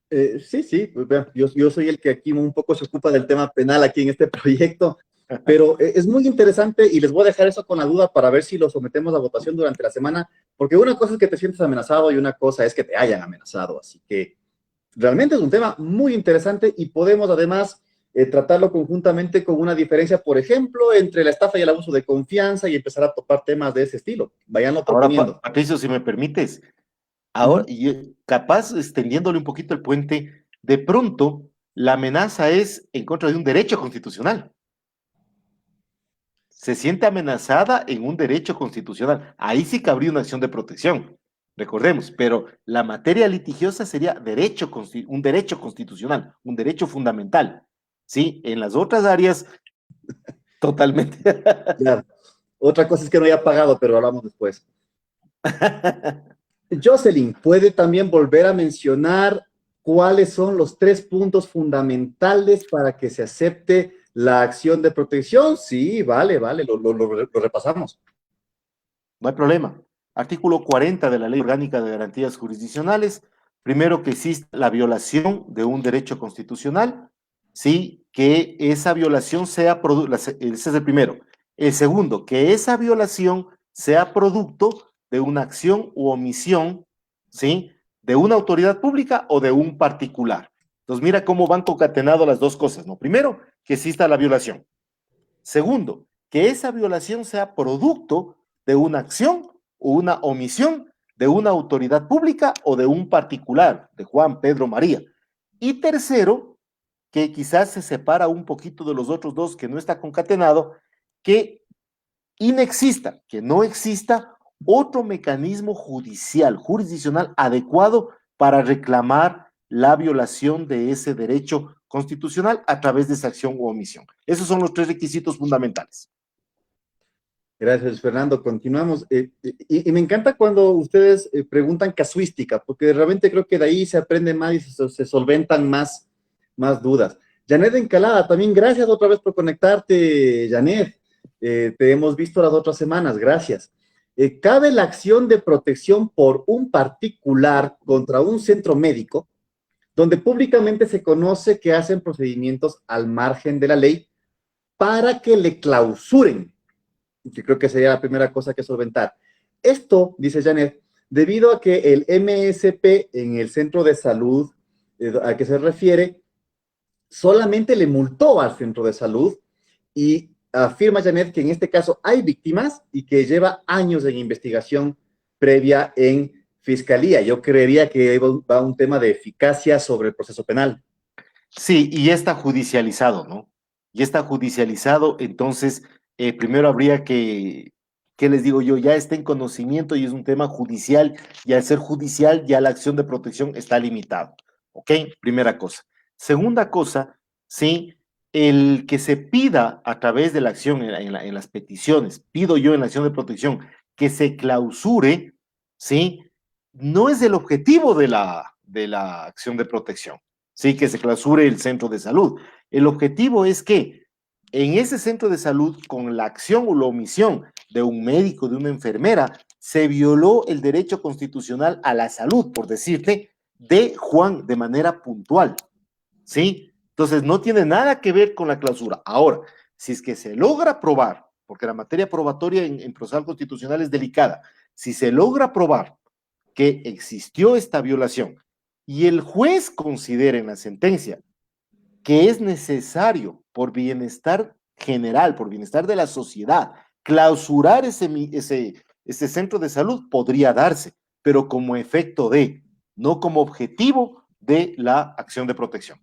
A: Sí, sí, pues, vean, yo soy el que aquí un poco se ocupa del tema penal aquí en este proyecto, pero es muy interesante y les voy a dejar eso con la duda para ver si lo sometemos a votación durante la semana, porque una cosa es que te sientes amenazado y una cosa es que te hayan amenazado, así que realmente es un tema muy interesante y podemos además tratarlo conjuntamente con una diferencia, por ejemplo, entre la estafa y el abuso de confianza y empezar a topar temas de ese estilo. Vayanlo
D: Ahora,
A: proponiendo.
D: Patricio, si me permites, ahora,
A: Ujú.
D: capaz extendiéndole un poquito el puente, de pronto la amenaza es en contra de un derecho constitucional. Se siente amenazada en un derecho constitucional. Ahí sí cabría una acción de protección, recordemos, pero la materia litigiosa sería un derecho constitucional, un derecho fundamental. Sí, en las otras áreas, totalmente.
A: Claro. Otra cosa es que no haya pagado, pero hablamos después. Jocelyn, ¿puede también volver a mencionar cuáles son los 3 puntos fundamentales para que se acepte la acción de protección? Sí, vale, vale, lo repasamos.
D: No hay problema. Artículo 40 de la Ley Orgánica de Garantías Jurisdiccionales. Primero, que existe la violación de un derecho constitucional, sí, que esa violación sea ese es el primero. El segundo, que esa violación sea producto de una acción u omisión, sí, de una autoridad pública o de un particular. Entonces, mira cómo van concatenadas las dos cosas, ¿no? Primero, que exista la violación. Segundo, que esa violación sea producto de una acción o una omisión de una autoridad pública o de un particular, de Juan, Pedro, María. Y tercero, que quizás se separa un poquito de los otros dos, que no está concatenado, que inexista, que no exista otro mecanismo judicial, jurisdiccional adecuado para reclamar la violación de ese derecho constitucional a través de esa acción u omisión. Esos son los 3 requisitos fundamentales.
A: Gracias, Fernando. Continuamos. Y me encanta cuando ustedes preguntan casuística, porque realmente creo que de ahí se aprende más y se solventan más dudas. Janet Encalada, también gracias otra vez por conectarte, Janet. Te hemos visto las otras semanas, gracias. ¿Cabe la acción de protección por un particular contra un centro médico, donde públicamente se conoce que hacen procedimientos al margen de la ley para que le clausuren? Que creo que sería la primera cosa que solventar. Esto, dice Janet, debido a que el MSP en el centro de salud a que se refiere, solamente le multó al centro de salud y afirma Janet que en este caso hay víctimas y que lleva años en investigación previa en fiscalía. Yo creería que va un tema de eficacia sobre el proceso penal.
D: Sí, y ya está judicializado, ¿no? Ya está judicializado, entonces primero habría ¿qué les digo yo? Ya está en conocimiento y es un tema judicial, y al ser judicial ya la acción de protección está limitada, ¿ok? Primera cosa. Segunda cosa, sí, el que se pida a través de la acción en las peticiones, pido yo en la acción de protección que se clausure, ¿sí? No es el objetivo de la acción de protección. Sí, que se clausure el centro de salud. El objetivo es que en ese centro de salud, con la acción o la omisión de un médico, de una enfermera, se violó el derecho constitucional a la salud, por decirte, de Juan de manera puntual. ¿Sí? Entonces, no tiene nada que ver con la clausura. Ahora, si es que se logra probar, porque la materia probatoria en procesal constitucional es delicada, si se logra probar que existió esta violación y el juez considera en la sentencia que es necesario por bienestar general, por bienestar de la sociedad, clausurar ese centro de salud podría darse, pero como efecto de, no como objetivo de la acción de protección.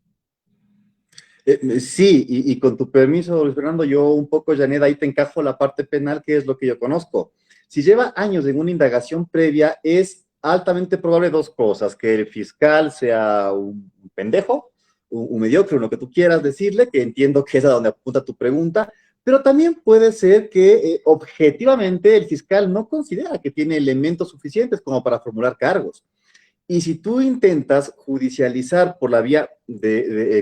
A: Sí, y con tu permiso, Luis Fernando, yo un poco, Janet, ahí te encajo la parte penal, que es lo que yo conozco. Si lleva años en una indagación previa, es altamente probable dos cosas: que el fiscal sea un pendejo, un mediocre, lo que tú quieras decirle, que entiendo que es a donde apunta tu pregunta, pero también puede ser que objetivamente el fiscal no considera que tiene elementos suficientes como para formular cargos. Y si tú intentas judicializar por la vía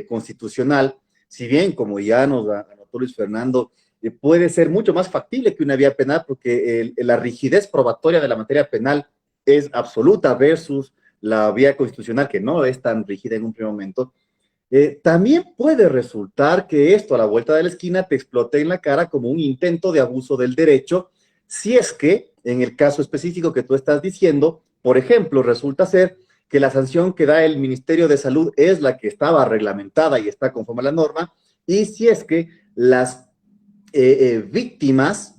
A: constitucional, si bien, como ya nos anotó Luis Fernando, puede ser mucho más factible que una vía penal, porque la rigidez probatoria de la materia penal es absoluta versus la vía constitucional, que no es tan rígida en un primer momento. También puede resultar que esto a la vuelta de la esquina te explote en la cara como un intento de abuso del derecho, si es que en el caso específico que tú estás diciendo, por ejemplo, resulta ser que la sanción que da el Ministerio de Salud es la que estaba reglamentada y está conforme a la norma, y si es que las víctimas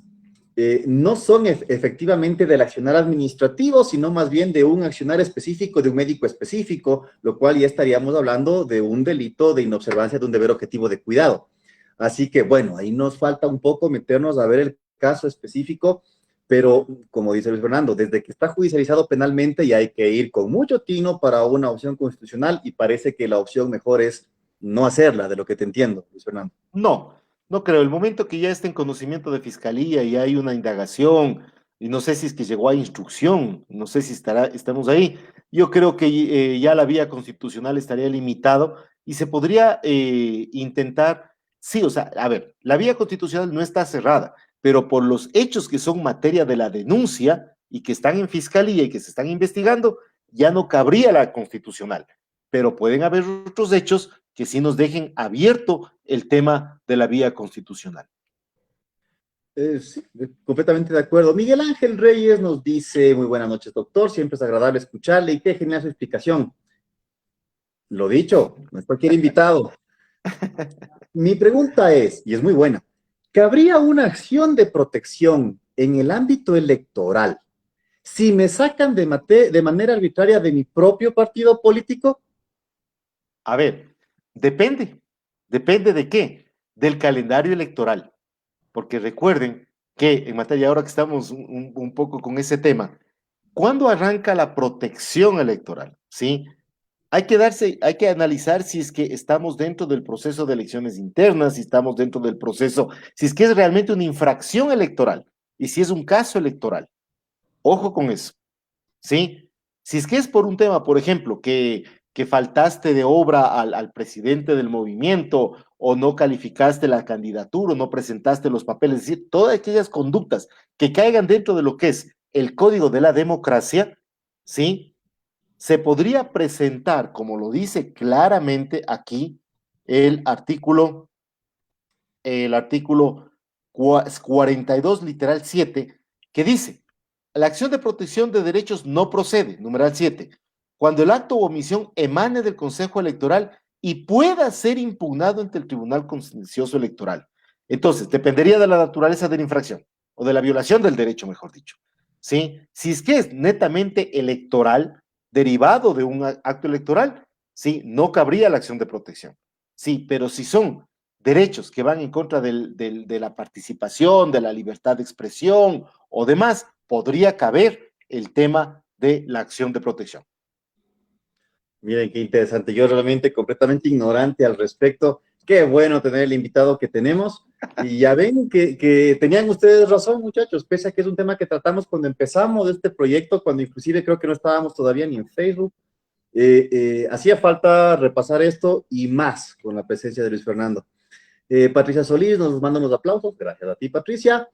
A: no son efectivamente del accionar administrativo, sino más bien de un accionar específico, de un médico específico, lo cual ya estaríamos hablando de un delito de inobservancia de un deber objetivo de cuidado. Así que, bueno, ahí nos falta un poco meternos a ver el caso específico, pero como dice Luis Fernando, desde que está judicializado penalmente ya hay que ir con mucho tino para una opción constitucional, y parece que la opción mejor es no hacerla, de lo que te entiendo, Luis Fernando.
D: No, no creo. El momento que ya esté en conocimiento de fiscalía y hay una indagación, y no sé si es que llegó a instrucción, no sé si estamos ahí, yo creo que ya la vía constitucional estaría limitado y se podría intentar, sí, o sea, a ver, la vía constitucional no está cerrada, pero por los hechos que son materia de la denuncia y que están en fiscalía y que se están investigando, ya no cabría la constitucional, pero pueden haber otros hechos que sí nos dejen abierto el tema de la vía constitucional.
A: Sí, completamente de acuerdo. Miguel Ángel Reyes nos dice: muy buenas noches, doctor, siempre es agradable escucharle y qué genial su explicación. Lo dicho, no es cualquier invitado. Mi pregunta es, y es muy buena: ¿cabría una acción de protección en el ámbito electoral si me sacan de manera arbitraria de mi propio partido político?
D: A ver, depende de qué, del calendario electoral, porque recuerden que en materia, ahora que estamos un poco con ese tema, ¿cuándo arranca la protección electoral? ¿Sí? Hay que analizar si es que estamos dentro del proceso de elecciones internas, si estamos dentro del proceso, si es que es realmente una infracción electoral y si es un caso electoral. Ojo con eso, ¿sí? Si es que es por un tema, por ejemplo, que faltaste de obra al presidente del movimiento o no calificaste la candidatura o no presentaste los papeles, es decir, todas aquellas conductas que caigan dentro de lo que es el código de la democracia, ¿sí? Se podría presentar, como lo dice claramente aquí el artículo 42, literal 7, que dice: la acción de protección de derechos no procede, numeral 7, cuando el acto o omisión emane del Consejo Electoral y pueda ser impugnado ante el Tribunal Contencioso Electoral. Entonces, dependería de la naturaleza de la infracción o de la violación del derecho, mejor dicho. ¿Sí? Si es que es netamente electoral, derivado de un acto electoral, sí, no cabría la acción de protección. Sí, pero si son derechos que van en contra de la participación, de la libertad de expresión o demás, podría caber el tema de la acción de protección.
A: Miren qué interesante. Yo realmente completamente ignorante al respecto. Qué bueno tener el invitado que tenemos. Y ya ven que tenían ustedes razón, muchachos, pese a que es un tema que tratamos cuando empezamos este proyecto, cuando inclusive creo que no estábamos todavía ni en Facebook. Hacía falta repasar esto y más con la presencia de Luis Fernando. Patricia Solís nos manda unos aplausos. Gracias a ti, Patricia.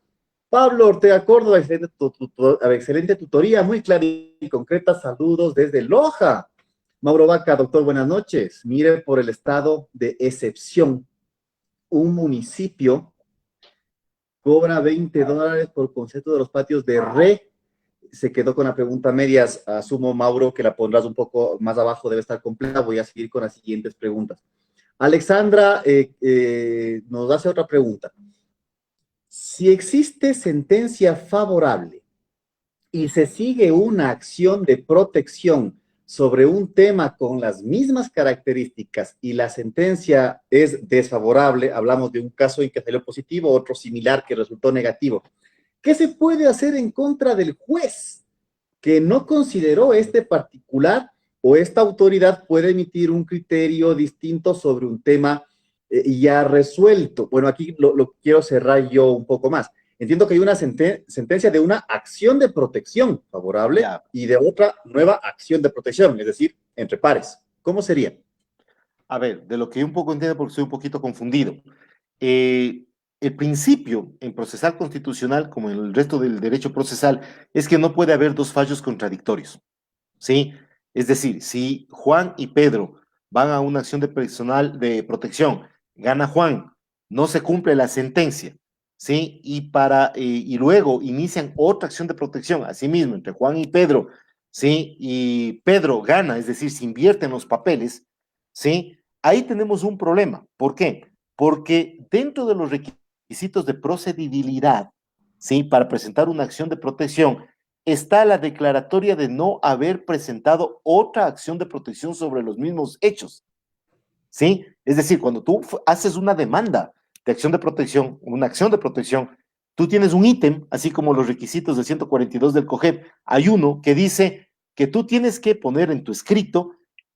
A: Pablo Ortega Córdoba, excelente tutoría, muy clara y concreta. Saludos desde Loja. Mauro Vaca, doctor, buenas noches. Mire, por el estado de excepción, un municipio cobra $20 por concepto de los patios de re. Se quedó con la pregunta medias. Asumo, Mauro, que la pondrás un poco más abajo, debe estar completa. Voy a seguir con las siguientes preguntas. Alexandra nos hace otra pregunta. Si existe sentencia favorable y se sigue una acción de protección sobre un tema con las mismas características y la sentencia es desfavorable, hablamos de un caso en que salió positivo, otro similar que resultó negativo, ¿qué se puede hacer en contra del juez que no consideró este particular o esta autoridad puede emitir un criterio distinto sobre un tema ya resuelto? Bueno, aquí lo quiero cerrar yo un poco más. Entiendo que hay una sentencia de una acción de protección favorable
D: Ya.
A: y de otra nueva acción de protección, es decir, entre pares. ¿Cómo sería?
D: A ver, de lo que yo un poco entiendo, porque estoy un poquito confundido. Eh, el principio en procesal constitucional, como en el resto del derecho procesal, es que no puede haber dos fallos contradictorios, ¿sí? Es decir, si Juan y Pedro van a una acción de personal de protección, gana Juan, no se cumple la sentencia, ¿sí? Y luego inician otra acción de protección, asimismo, entre Juan y Pedro, ¿sí? Y Pedro gana, es decir, se invierten los papeles, ¿sí? Ahí tenemos un problema. ¿Por qué? Porque dentro de los requisitos de procedibilidad, ¿sí? Para presentar una acción de protección, está la declaratoria de no haber presentado otra acción de protección sobre los mismos hechos, ¿sí? Es decir, cuando tú haces una demanda de acción de protección, una acción de protección, tú tienes un ítem, así como los requisitos de 142 del COGEP, hay uno que dice que tú tienes que poner en tu escrito,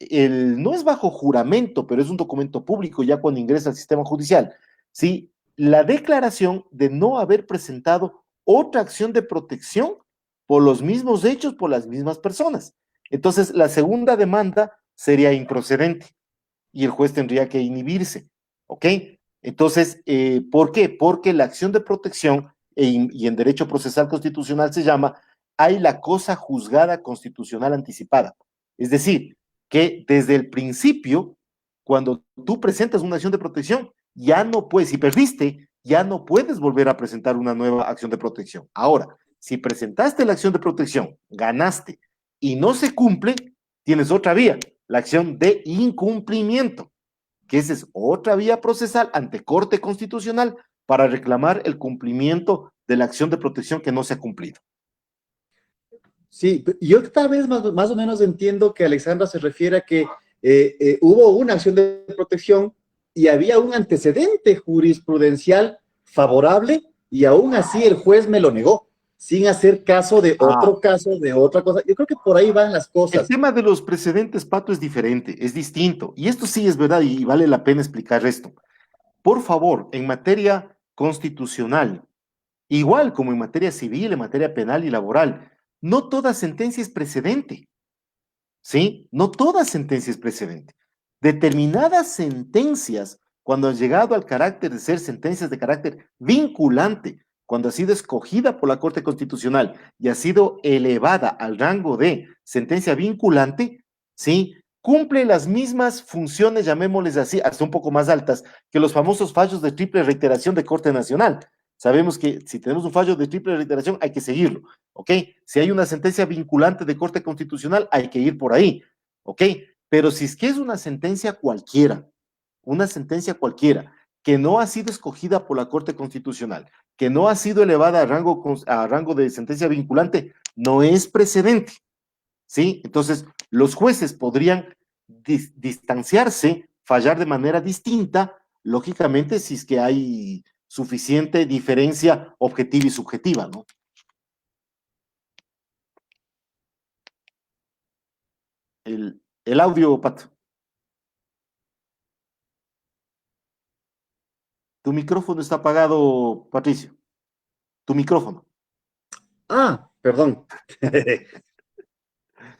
D: no es bajo juramento, pero es un documento público ya cuando ingresa al sistema judicial, ¿sí? La declaración de no haber presentado otra acción de protección por los mismos hechos, por las mismas personas. Entonces, la segunda demanda sería improcedente y el juez tendría que inhibirse, ¿ok? Entonces, ¿por qué? Porque la acción de protección, y en derecho procesal constitucional se llama, hay la cosa juzgada constitucional anticipada. Es decir, que desde el principio, cuando tú presentas una acción de protección, ya no puedes, si perdiste, ya no puedes volver a presentar una nueva acción de protección. Ahora, si presentaste la acción de protección, ganaste y no se cumple, tienes otra vía, la acción de incumplimiento, que esa es otra vía procesal ante Corte Constitucional para reclamar el cumplimiento de la acción de protección que no se ha cumplido.
A: Sí, yo tal vez más o menos entiendo que Alexandra se refiere a que hubo una acción de protección y había un antecedente jurisprudencial favorable y aún así el juez me lo negó, sin hacer caso de otro caso, de otra cosa. Yo creo que por ahí van las
D: El
A: cosas.
D: tema de los precedentes, Pato, es diferente, es distinto. Y esto sí es verdad y vale la pena explicar esto. Por favor, en materia constitucional, igual como en materia civil, en materia penal y laboral, no toda sentencia es precedente. ¿Sí? No toda sentencia es precedente. Determinadas sentencias, cuando han llegado al carácter de ser sentencias de carácter vinculante, cuando ha sido escogida por la Corte Constitucional y ha sido elevada al rango de sentencia vinculante, ¿sí? Cumple las mismas funciones, llamémosles así, hasta un poco más altas, que los famosos fallos de triple reiteración de Corte Nacional. Sabemos que si tenemos un fallo de triple reiteración hay que seguirlo. ¿Ok? Si hay una sentencia vinculante de Corte Constitucional, hay que ir por ahí, ¿ok? Pero si es que es una sentencia cualquiera, que no ha sido escogida por la Corte Constitucional, que no ha sido elevada a rango de sentencia vinculante, no es precedente, ¿sí? Entonces, los jueces podrían distanciarse, fallar de manera distinta, lógicamente, si es que hay suficiente diferencia objetiva y subjetiva, ¿no? El audio, Pato. Tu micrófono está apagado, Patricio. Tu micrófono.
A: Ah, perdón.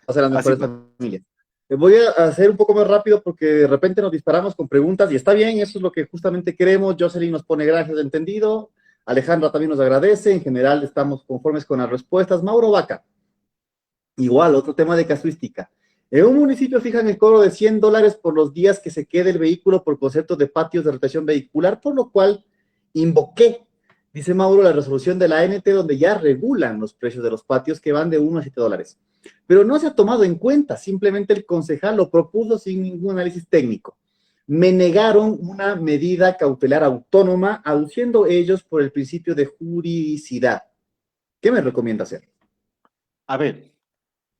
A: O sea, las
D: Así
A: mejores
D: pues.
A: familias. Voy a hacer un poco más rápido porque de repente nos disparamos con preguntas y está bien, eso es lo que justamente queremos. Jocelyn nos pone gracias, entendido. Alejandra también nos agradece. En general estamos conformes con las respuestas. Mauro Vaca, igual, otro tema de casuística. En un municipio fijan el cobro de $100 por los días que se quede el vehículo por concepto de patios de rotación vehicular, por lo cual invoqué, dice Mauro, la resolución de la ANT donde ya regulan los precios de los patios que van de $1 a $7. Pero no se ha tomado en cuenta, simplemente el concejal lo propuso sin ningún análisis técnico. me negaron una medida cautelar autónoma, aduciendo ellos por el principio de juridicidad. ¿Qué me recomienda hacer?
D: A ver,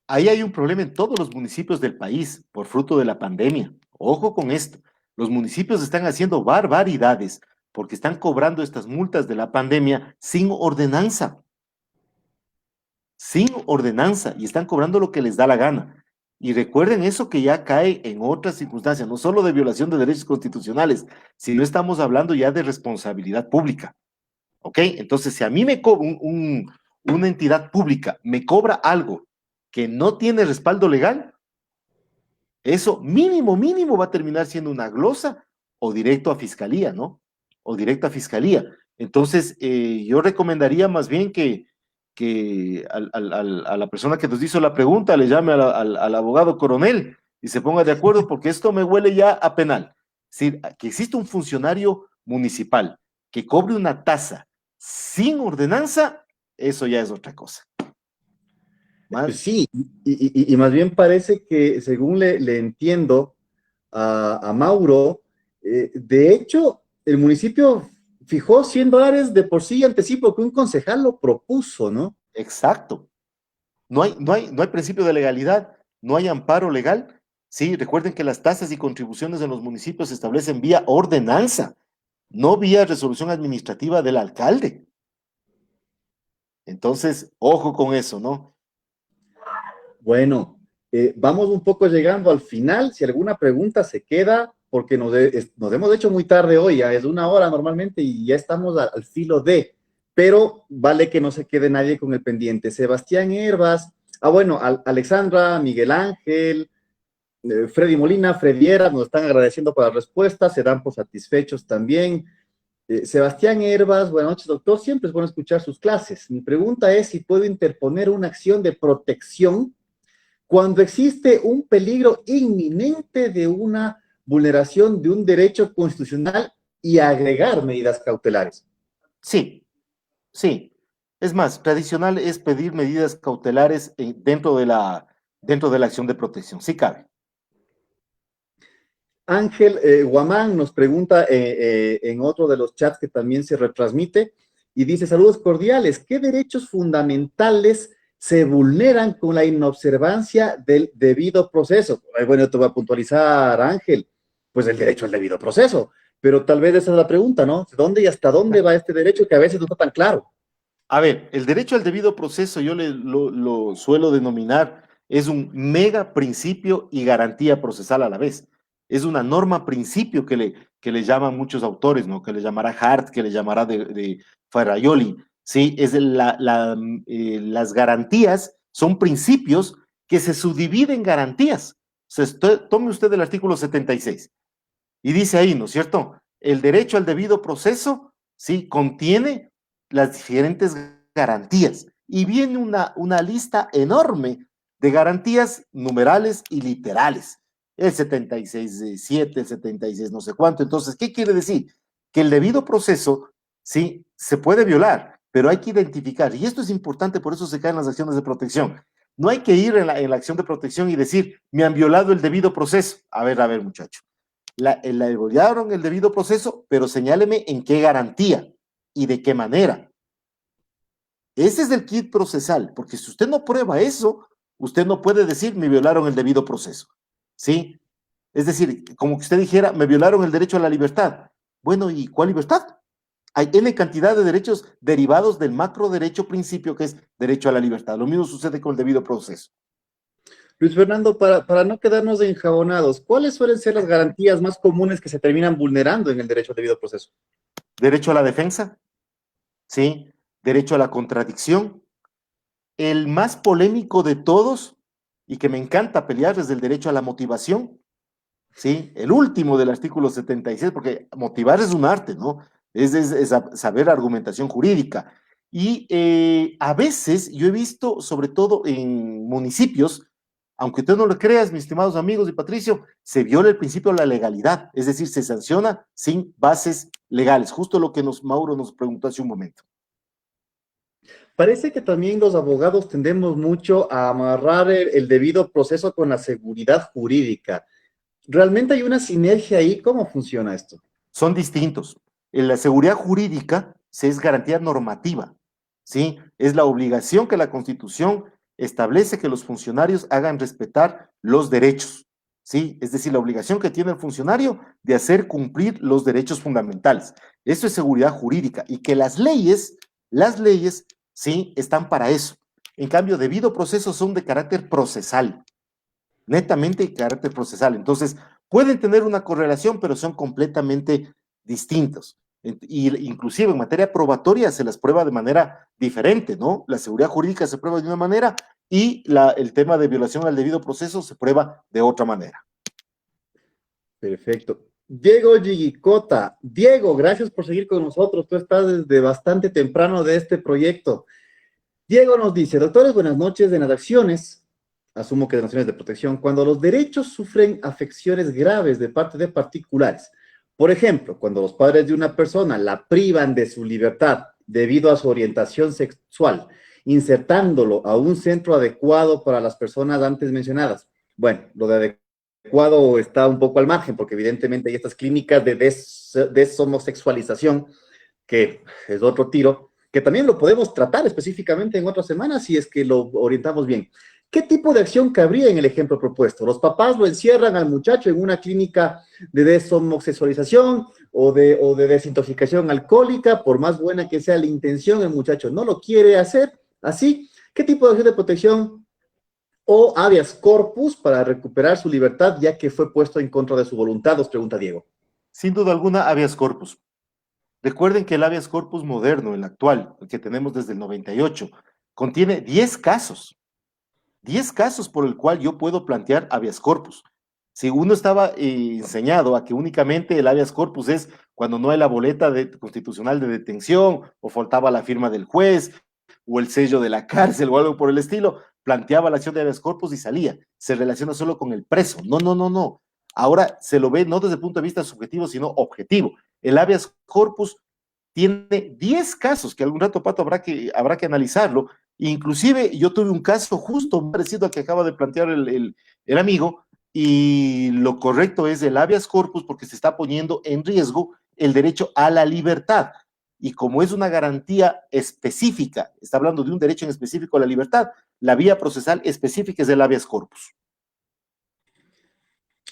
D: ahí hay un problema en todos los municipios del país por fruto de la pandemia. Ojo con esto. Los municipios están haciendo barbaridades porque están cobrando estas multas de la pandemia sin ordenanza. Sin ordenanza y están cobrando lo que les da la gana. Y recuerden eso que ya cae en otras circunstancias, no solo de violación de derechos constitucionales, sino estamos hablando ya de responsabilidad pública. ¿Ok? Entonces, si a mí me cobra una entidad pública, me cobra algo que no tiene respaldo legal, eso mínimo va a terminar siendo una glosa o directo a fiscalía, ¿no? O directo a fiscalía. Entonces, yo recomendaría más bien que a la persona que nos hizo la pregunta le llame al abogado coronel y se ponga de acuerdo porque esto me huele ya a penal. Es decir, que existe un funcionario municipal que cobre una tasa sin ordenanza, eso ya es otra cosa.
A: Pues sí, y más bien parece que, según le entiendo a Mauro, de hecho, el municipio fijó $100 de por sí ante sí porque un concejal lo propuso, ¿no?
D: Exacto. No hay principio de legalidad, no hay amparo legal. Sí, recuerden que las tasas y contribuciones en los municipios se establecen vía ordenanza, no vía resolución administrativa del alcalde. Entonces, ojo con eso, ¿no?
A: Bueno, vamos un poco llegando al final. Si alguna pregunta se queda, porque nos hemos hecho muy tarde hoy, ya es 1 hora normalmente y ya estamos al filo de, pero vale que no se quede nadie con el pendiente. Sebastián Herbas, bueno, Alexandra, Miguel Ángel, Freddy Molina, Frediera, nos están agradeciendo por las respuestas, se dan por satisfechos también. Sebastián Herbas, buenas noches, doctor. Siempre es bueno escuchar sus clases. Mi pregunta es si puedo interponer una acción de protección cuando existe un peligro inminente de una vulneración de un derecho constitucional y agregar medidas cautelares.
D: Sí, sí. Es más, tradicional es pedir medidas cautelares dentro de la acción de protección. Sí cabe.
A: Ángel Guamán nos pregunta en otro de los chats que también se retransmite y dice, saludos cordiales, ¿qué derechos fundamentales se vulneran con la inobservancia del debido proceso? Bueno, te voy a puntualizar, Ángel, pues el derecho al debido proceso, pero tal vez esa es la pregunta, ¿no? ¿Dónde y hasta dónde va este derecho que a veces no está tan claro?
D: A ver, el derecho al debido proceso, yo lo suelo denominar, es un mega principio y garantía procesal a la vez. Es una norma principio que le llaman muchos autores, ¿no? Que le llamará Hart, que le llamará de Ferraioli, ¿sí? Las garantías son principios que se subdividen en garantías. Tome usted el artículo 76 y dice ahí, ¿no es cierto? El derecho al debido proceso, ¿sí? Contiene las diferentes garantías. Y viene una lista enorme de garantías numerales y literales. El 76.7, el 76 no sé cuánto. Entonces, ¿qué quiere decir? Que el debido proceso, sí, se puede violar, pero hay que identificar. Y esto es importante, por eso se caen las acciones de protección. No hay que ir en la acción de protección y decir, me han violado el debido proceso. A ver, muchacho. La violaron el debido proceso, pero señáleme en qué garantía y de qué manera. Ese es el kit procesal, porque si usted no prueba eso, usted no puede decir, me violaron el debido proceso, ¿sí? Es decir, como que usted dijera, me violaron el derecho a la libertad. Bueno, ¿y cuál libertad? Hay N cantidad de derechos derivados del macro derecho principio que es derecho a la libertad. Lo mismo sucede con el debido proceso.
A: Luis Fernando, para no quedarnos enjabonados, ¿cuáles suelen ser las garantías más comunes que se terminan vulnerando en el derecho al debido proceso?
D: Derecho a la defensa, ¿sí? Derecho a la contradicción. El más polémico de todos, y que me encanta pelear, es el derecho a la motivación, ¿sí? El último del artículo 76, porque motivar es un arte, ¿no? Es saber argumentación jurídica. Y a veces yo he visto, sobre todo en municipios, aunque tú no lo creas, mis estimados amigos y Patricio, se viola el principio de la legalidad, es decir, se sanciona sin bases legales, justo lo que Mauro nos preguntó hace un momento.
A: Parece que también los abogados tendemos mucho a amarrar el debido proceso con la seguridad jurídica. ¿Realmente hay una sinergia ahí? ¿Cómo funciona esto?
D: Son distintos. En la seguridad jurídica es garantía normativa, ¿sí? Es la obligación que la Constitución establece que los funcionarios hagan respetar los derechos, ¿sí? Es decir, la obligación que tiene el funcionario de hacer cumplir los derechos fundamentales. Eso es seguridad jurídica y que las leyes, ¿sí? Están para eso. En cambio, debido proceso son de carácter procesal, netamente de carácter procesal. Entonces, pueden tener una correlación, pero son completamente distintos. Y inclusive en materia probatoria se las prueba de manera diferente, ¿no? La seguridad jurídica se prueba de una manera y el tema de violación al debido proceso se prueba de otra manera.
A: Perfecto. Diego Gigicota. Diego, gracias por seguir con nosotros. Tú estás desde bastante temprano de este proyecto. Diego nos dice, doctores, buenas noches. De las acciones, asumo que de naciones de protección, cuando los derechos sufren afecciones graves de parte de particulares, por ejemplo, cuando los padres de una persona la privan de su libertad debido a su orientación sexual, insertándolo a un centro adecuado para las personas antes mencionadas. Bueno, lo de adecuado está un poco al margen, porque evidentemente hay estas clínicas de deshomosexualización, que es otro tiro, que también lo podemos tratar específicamente en otras semanas si es que lo orientamos bien. ¿Qué tipo de acción cabría en el ejemplo propuesto? Los papás lo encierran al muchacho en una clínica de deshomosexualización o de desintoxicación alcohólica, por más buena que sea la intención, el muchacho no lo quiere hacer así. ¿Qué tipo de acción de protección o habeas corpus para recuperar su libertad ya que fue puesto en contra de su voluntad? Nos pregunta Diego.
D: Sin duda alguna, habeas corpus. Recuerden que el habeas corpus moderno, el actual, el que tenemos desde el 98, contiene 10 casos. 10 casos por el cual yo puedo plantear habeas corpus. Si uno estaba enseñado a que únicamente el habeas corpus es cuando no hay la boleta constitucional de detención o faltaba la firma del juez o el sello de la cárcel o algo por el estilo, planteaba la acción de habeas corpus y salía. Se relaciona solo con el preso. No, no, no, no. Ahora se lo ve no desde el punto de vista subjetivo, sino objetivo. El habeas corpus tiene 10 casos que algún rato, Pato, habrá que analizarlo. Inclusive yo tuve un caso justo parecido al que acaba de plantear el amigo, y lo correcto es el habeas corpus porque se está poniendo en riesgo el derecho a la libertad. Y como es una garantía específica, está hablando de un derecho en específico a la libertad, la vía procesal específica es el habeas corpus.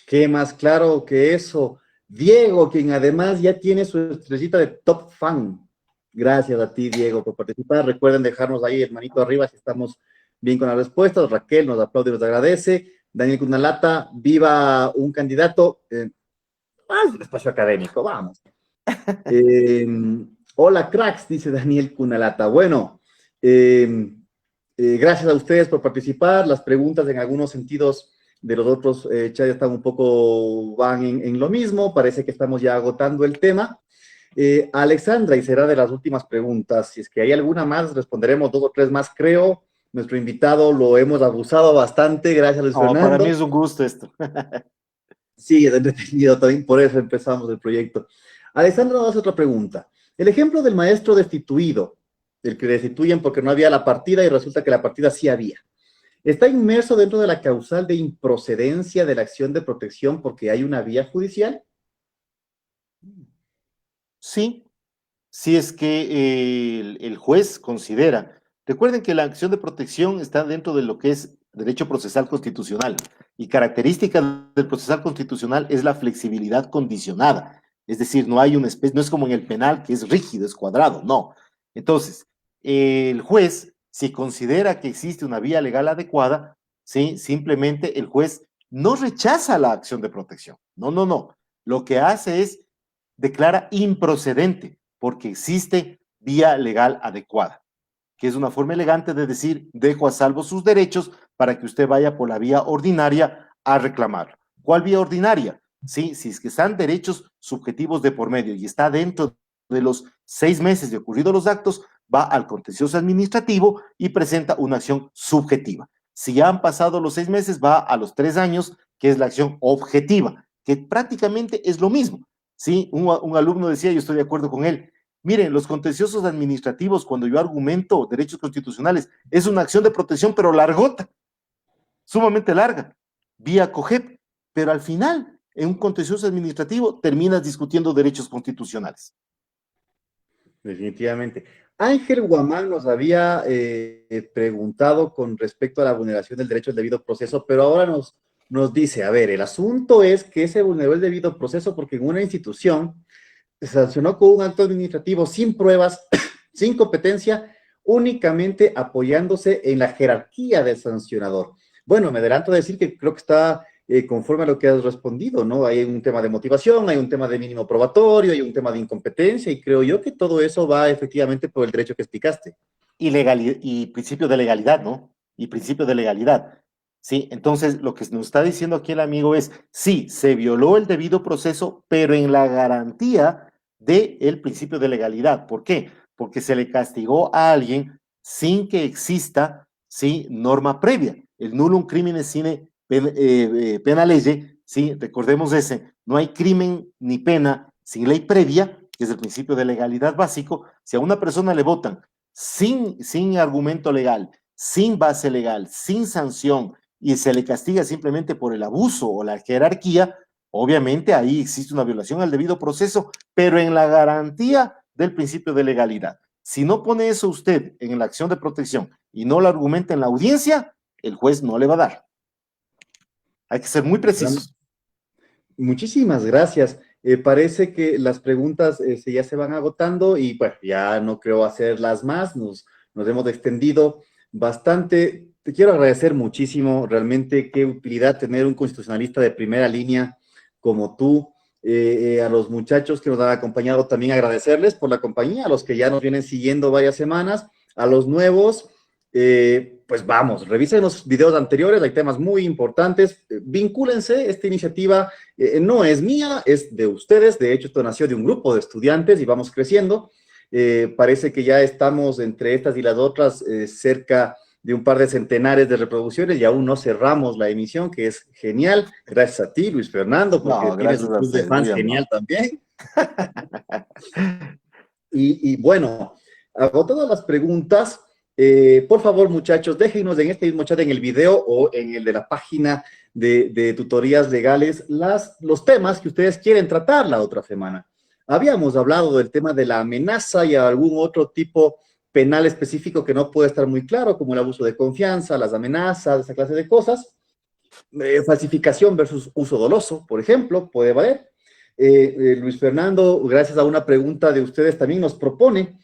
A: ¿Qué más claro que eso? Diego, quien además ya tiene su estrellita de top fan. Gracias a ti, Diego, por participar. Recuerden dejarnos ahí el manito arriba si estamos bien con las respuestas. Raquel nos aplaude y nos agradece. Daniel Cunalata, viva un candidato. El espacio académico, vamos. Hola, cracks, dice Daniel Cunalata. Bueno, gracias a ustedes por participar. Las preguntas en algunos sentidos de los otros chats están un poco, van en lo mismo. Parece que estamos ya agotando el tema. Alexandra, y será de las últimas preguntas. Si es que hay alguna más, responderemos 2 o 3 más, creo. Nuestro invitado lo hemos abusado bastante. Gracias, Luis Fernando.
D: Para mí es un gusto esto.
A: Sí, es entretenido también, por eso empezamos el proyecto. Alessandra nos hace otra pregunta. El ejemplo del maestro destituido, el que destituyen porque no había la partida y resulta que la partida sí había, ¿está inmerso dentro de la causal de improcedencia de la acción de protección porque hay una vía judicial?
D: Sí, si es que el juez considera. Recuerden que la acción de protección está dentro de lo que es derecho procesal constitucional y característica del procesal constitucional es la flexibilidad condicionada. Es decir, no hay una especie, no es como en el penal que es rígido, es cuadrado, no. Entonces, el juez, si considera que existe una vía legal adecuada, ¿sí? Simplemente el juez no rechaza la acción de protección. No, no, no. Lo que hace es declara improcedente porque existe vía legal adecuada, que es una forma elegante de decir, dejo a salvo sus derechos para que usted vaya por la vía ordinaria a reclamarlo. ¿Cuál vía ordinaria? Sí, si es que están derechos subjetivos de por medio y está dentro de los 6 meses de ocurridos los actos, va al contencioso administrativo y presenta una acción subjetiva. Si ya han pasado los 6 meses, va a los 3 años, que es la acción objetiva, que prácticamente es lo mismo. Sí, un alumno decía, yo estoy de acuerdo con él, miren, los contenciosos administrativos, cuando yo argumento derechos constitucionales, es una acción de protección, pero largota, sumamente larga, vía COGEP, pero al final en un contencioso administrativo terminas discutiendo derechos constitucionales.
A: Definitivamente. Ángel Guamán nos había preguntado con respecto a la vulneración del derecho al debido proceso, pero ahora nos dice, a ver, el asunto es que se vulneró el debido proceso porque en una institución se sancionó con un acto administrativo sin pruebas, sin competencia, únicamente apoyándose en la jerarquía del sancionador. Bueno, me adelanto a decir que creo que está conforme a lo que has respondido, ¿no? Hay un tema de motivación, hay un tema de mínimo probatorio, hay un tema de incompetencia, y creo yo que todo eso va efectivamente por el derecho que explicaste.
D: Y principio de legalidad, ¿no? Y principio de legalidad. Sí, entonces lo que nos está diciendo aquí el amigo es, sí, se violó el debido proceso, pero en la garantía del principio de legalidad. ¿Por qué? Porque se le castigó a alguien sin que exista, sí, norma previa. El nullum crimen sine pena lege, sí, recordemos ese, no hay crimen ni pena sin ley previa, que es el principio de legalidad básico. Si a una persona le votan sin argumento legal, sin base legal, sin sanción, y se le castiga simplemente por el abuso o la jerarquía, obviamente ahí existe una violación al debido proceso, pero en la garantía del principio de legalidad. Si no pone eso usted en la acción de protección y no lo argumenta en la audiencia, el juez no le va a dar. Hay que ser muy precisos.
A: Muchísimas gracias. Parece que las preguntas ya se van agotando y bueno, ya no creo hacerlas más, nos hemos extendido bastante. Te quiero agradecer muchísimo, realmente qué utilidad tener un constitucionalista de primera línea como tú. A los muchachos que nos han acompañado también agradecerles por la compañía, a los que ya nos vienen siguiendo varias semanas, a los nuevos, pues vamos, revisen los videos anteriores, hay temas muy importantes, vincúlense, esta iniciativa no es mía, es de ustedes, de hecho esto nació de un grupo de estudiantes y vamos creciendo, parece que ya estamos entre estas y las otras cerca de un par de centenares de reproducciones y aún no cerramos la emisión, que es genial, gracias a ti Luis Fernando, porque
D: No,
A: tienes un club de fans genial también. Y bueno, agotadas las preguntas, por favor, muchachos, déjenos en este mismo chat, en el video o en el de la página de tutorías legales, los temas que ustedes quieren tratar la otra semana. Habíamos hablado del tema de la amenaza y algún otro tipo penal específico que no puede estar muy claro, como el abuso de confianza, las amenazas, esa clase de cosas. Falsificación versus uso doloso, por ejemplo, puede valer. Luis Fernando, gracias a una pregunta de ustedes, también nos propone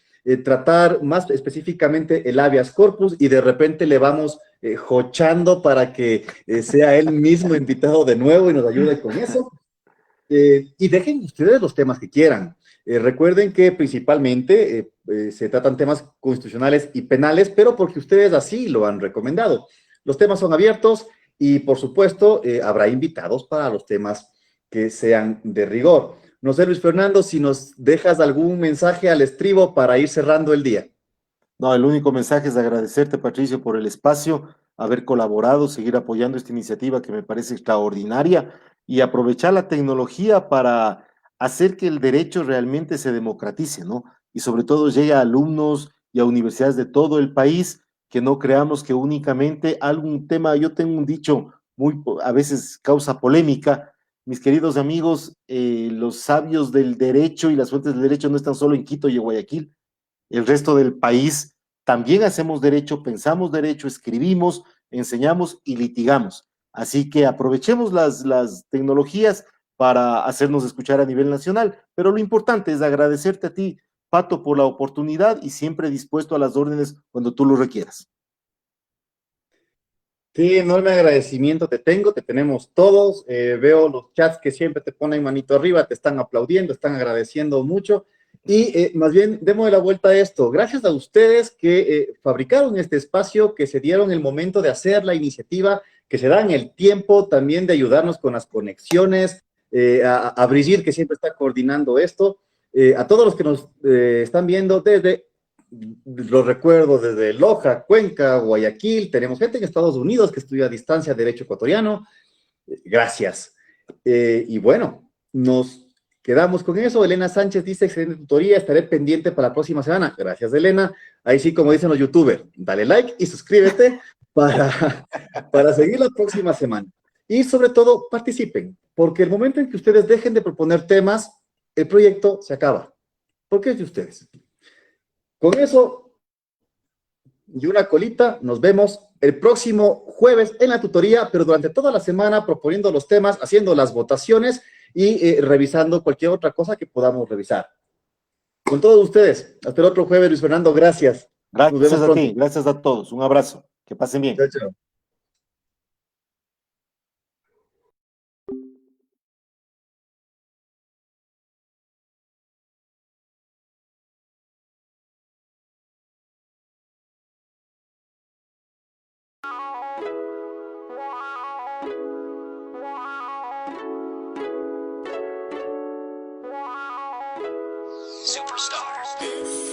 A: tratar más específicamente el habeas corpus y de repente le vamos jochando para que sea él mismo invitado de nuevo y nos ayude con eso. Y dejen ustedes los temas que quieran. Recuerden que principalmente se tratan temas constitucionales y penales, pero porque ustedes así lo han recomendado. Los temas son abiertos y, por supuesto, habrá invitados para los temas que sean de rigor. No sé, Luis Fernando, si nos dejas algún mensaje al estribo para ir cerrando el día.
D: No, el único mensaje es agradecerte, Patricio, por el espacio, haber colaborado, seguir apoyando esta iniciativa que me parece extraordinaria y aprovechar la tecnología para hacer que el derecho realmente se democratice, ¿no? Y sobre todo llegue a alumnos y a universidades de todo el país, que no creamos que únicamente algún tema, yo tengo un dicho muy, a veces causa polémica, mis queridos amigos, los sabios del derecho y las fuentes del derecho no están solo en Quito y en Guayaquil, el resto del país también hacemos derecho, pensamos derecho, escribimos, enseñamos y litigamos. Así que aprovechemos las tecnologías para hacernos escuchar a nivel nacional, pero lo importante es agradecerte a ti, Pato, por la oportunidad y siempre dispuesto a las órdenes cuando tú lo requieras.
A: Sí, enorme agradecimiento te tenemos todos, veo los chats que siempre te ponen manito arriba, te están aplaudiendo, están agradeciendo mucho, y más bien demos la vuelta a esto, gracias a ustedes que fabricaron este espacio, que se dieron el momento de hacer la iniciativa, que se dan el tiempo también de ayudarnos con las conexiones, a Brigitte que siempre está coordinando esto, a todos los que nos están viendo desde... Lo recuerdo desde Loja, Cuenca, Guayaquil, tenemos gente en Estados Unidos que estudia a distancia Derecho Ecuatoriano, gracias. Y bueno, nos quedamos con eso. Elena Sánchez dice, excelente tutoría, estaré pendiente para la próxima semana. Gracias, Elena. Ahí sí, como dicen los youtubers, dale like y suscríbete para seguir la próxima semana. Y sobre todo, participen. porque el momento en que ustedes dejen de proponer temas, el proyecto se acaba, porque es de ustedes. Con eso y una colita, nos vemos el próximo jueves en la tutoría, pero durante toda la semana proponiendo los temas, haciendo las votaciones y revisando cualquier otra cosa que podamos revisar. Con todos ustedes, hasta el otro jueves, Luis Fernando, gracias. Nos vemos
D: Gracias a
A: pronto.
D: ti, gracias a todos. Un abrazo. Que pasen bien.
A: Chao, chao.
C: Superstars.